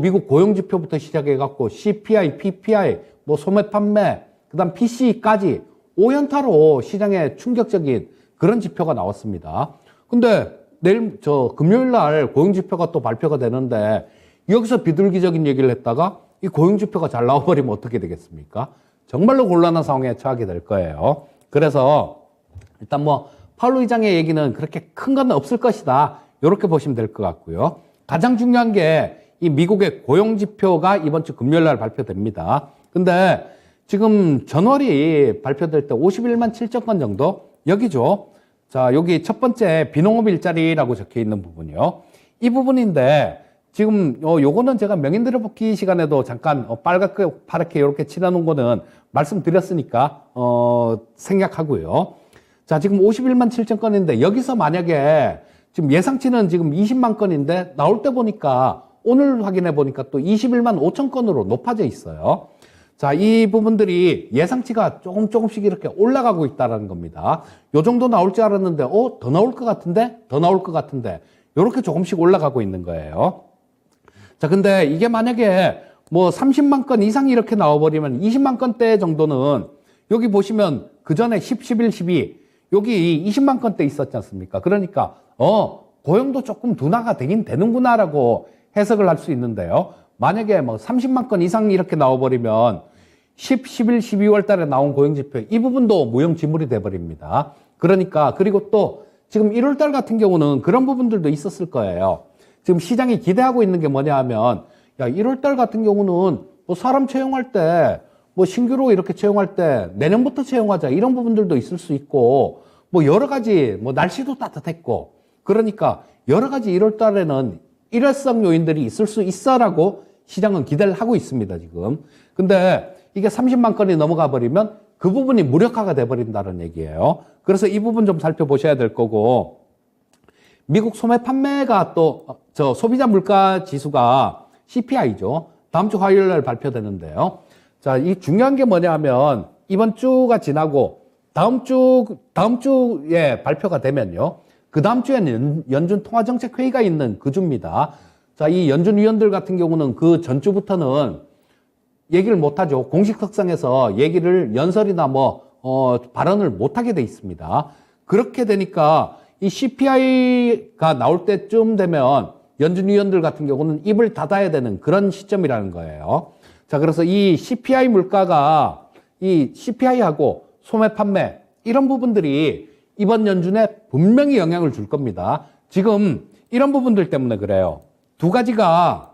미국 고용지표부터 시작해갖고 CPI, PPI, 소매 판매, 그 다음 PCE까지 5연타로 시장에 충격적인 그런 지표가 나왔습니다. 근데 금요일 날 고용지표가 또 발표가 되는데 여기서 비둘기적인 얘기를 했다가 이 고용지표가 잘 나와버리면 어떻게 되겠습니까? 정말로 곤란한 상황에 처하게 될 거예요. 그래서 일단 파월 의장의 얘기는 그렇게 큰 건 없을 것이다, 이렇게 보시면 될 것 같고요. 가장 중요한 게 이 미국의 고용지표가 이번 주 금요일 날 발표됩니다. 근데 지금 전월이 발표될 때 51만 7천 건 정도? 여기죠. 자, 여기 첫 번째 비농업 일자리라고 적혀 있는 부분이요. 이 부분인데 지금 요거는 제가 명인 들어보기 시간에도 잠깐 빨갛게 파랗게 이렇게 칠해놓은 거는 말씀드렸으니까 생략하고요. 자, 지금 51만 7천 건인데 여기서 만약에 지금 예상치는 지금 20만 건인데 나올 때 보니까 오늘 확인해 보니까 또 21만 5천 건으로 높아져 있어요. 자, 이 부분들이 예상치가 조금씩 이렇게 올라가고 있다는 겁니다. 요 정도 나올 줄 알았는데, 더 나올 것 같은데? 더 나올 것 같은데? 요렇게 조금씩 올라가고 있는 거예요. 자, 근데 이게 만약에 뭐 30만 건 이상이 이렇게 나와버리면 20만 건대 정도는 여기 보시면 그 전에 10, 11, 12, 여기 20만 건대 있었지 않습니까? 그러니까, 고용도 조금 둔화가 되긴 되는구나라고 해석을 할 수 있는데요. 만약에 뭐 30만 건 이상 이렇게 나와버리면 10, 11, 12월 달에 나온 고용지표 이 부분도 무용지물이 돼버립니다. 그러니까 그리고 또 지금 1월 달 같은 경우는 그런 부분들도 있었을 거예요. 지금 시장이 기대하고 있는 게 뭐냐 하면 야 1월 달 같은 경우는 뭐 사람 채용할 때 뭐 신규로 이렇게 채용할 때 내년부터 채용하자 이런 부분들도 있을 수 있고 뭐 여러 가지 뭐 날씨도 따뜻했고 그러니까 여러 가지 1월 달에는 일회성 요인들이 있을 수 있어라고 시장은 기대를 하고 있습니다, 지금. 근데 이게 30만 건이 넘어가 버리면 그 부분이 무력화가 돼 버린다는 얘기예요. 그래서 이 부분 좀 살펴보셔야 될 거고, 미국 소매 판매가 또, 소비자 물가 지수가 CPI죠. 다음 주 화요일 날 발표되는데요. 자, 이 중요한 게 뭐냐 하면, 이번 주가 지나고, 다음 주에 발표가 되면요. 그 다음 주에는 연준 통화정책회의가 있는 그 주입니다. 자, 이 연준 위원들 같은 경우는 그 전주부터는 얘기를 못하죠. 공식 특성에서 얘기를 연설이나 발언을 못하게 돼 있습니다. 그렇게 되니까 이 CPI가 나올 때쯤 되면 연준 위원들 같은 경우는 입을 닫아야 되는 그런 시점이라는 거예요. 자, 그래서 이 CPI 물가가 이 CPI하고 소매 판매 이런 부분들이 이번 연준에 분명히 영향을 줄 겁니다. 지금 이런 부분들 때문에 그래요. 두 가지가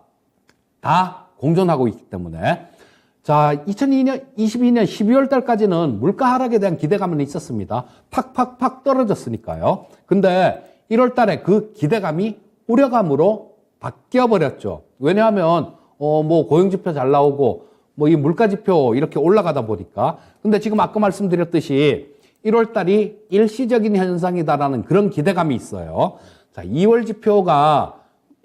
다 공존하고 있기 때문에. 자, 2022년 12월 달까지는 물가 하락에 대한 기대감은 있었습니다. 팍팍팍 떨어졌으니까요. 근데 1월 달에 그 기대감이 우려감으로 바뀌어 버렸죠. 왜냐하면 뭐 고용지표 잘 나오고 뭐 이 물가지표 이렇게 올라가다 보니까. 근데 지금 아까 말씀드렸듯이 1월 달이 일시적인 현상이다라는 그런 기대감이 있어요. 자, 2월 지표가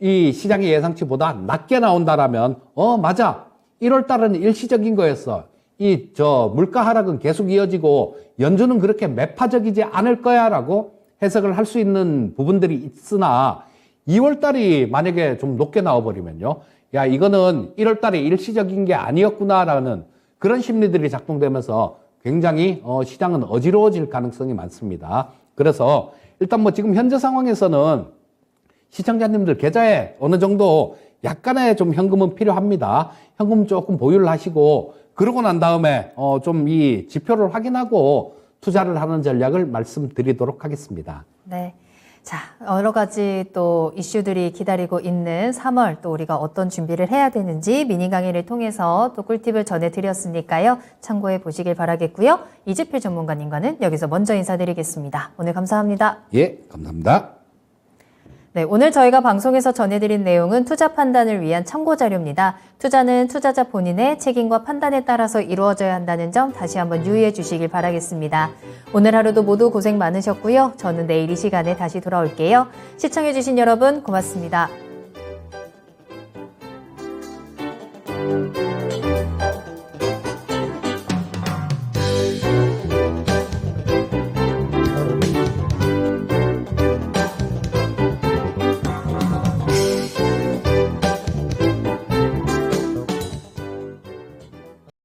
이 시장의 예상치보다 낮게 나온다라면, 맞아. 1월 달은 일시적인 거였어. 물가 하락은 계속 이어지고, 연준은 그렇게 매파적이지 않을 거야 라고 해석을 할 수 있는 부분들이 있으나, 2월 달이 만약에 좀 높게 나와버리면요. 야, 이거는 1월 달이 일시적인 게 아니었구나라는 그런 심리들이 작동되면서 굉장히 시장은 어지러워질 가능성이 많습니다. 그래서 일단 뭐 지금 현재 상황에서는 시청자님들 계좌에 어느 정도 약간의 좀 현금은 필요합니다. 현금 조금 보유를 하시고 그러고 난 다음에 좀 이 지표를 확인하고 투자를 하는 전략을 말씀드리도록 하겠습니다. 네. 자, 여러 가지 또 이슈들이 기다리고 있는 3월 또 우리가 어떤 준비를 해야 되는지 미니 강의를 통해서 또 꿀팁을 전해드렸으니까요. 참고해 보시길 바라겠고요. 이재필 전문가님과는 여기서 먼저 인사드리겠습니다. 오늘 감사합니다. 예, 감사합니다. 네, 오늘 저희가 방송에서 전해드린 내용은 투자 판단을 위한 참고 자료입니다. 투자는 투자자 본인의 책임과 판단에 따라서 이루어져야 한다는 점 다시 한번 유의해 주시길 바라겠습니다. 오늘 하루도 모두 고생 많으셨고요. 저는 내일 이 시간에 다시 돌아올게요. 시청해 주신 여러분 고맙습니다.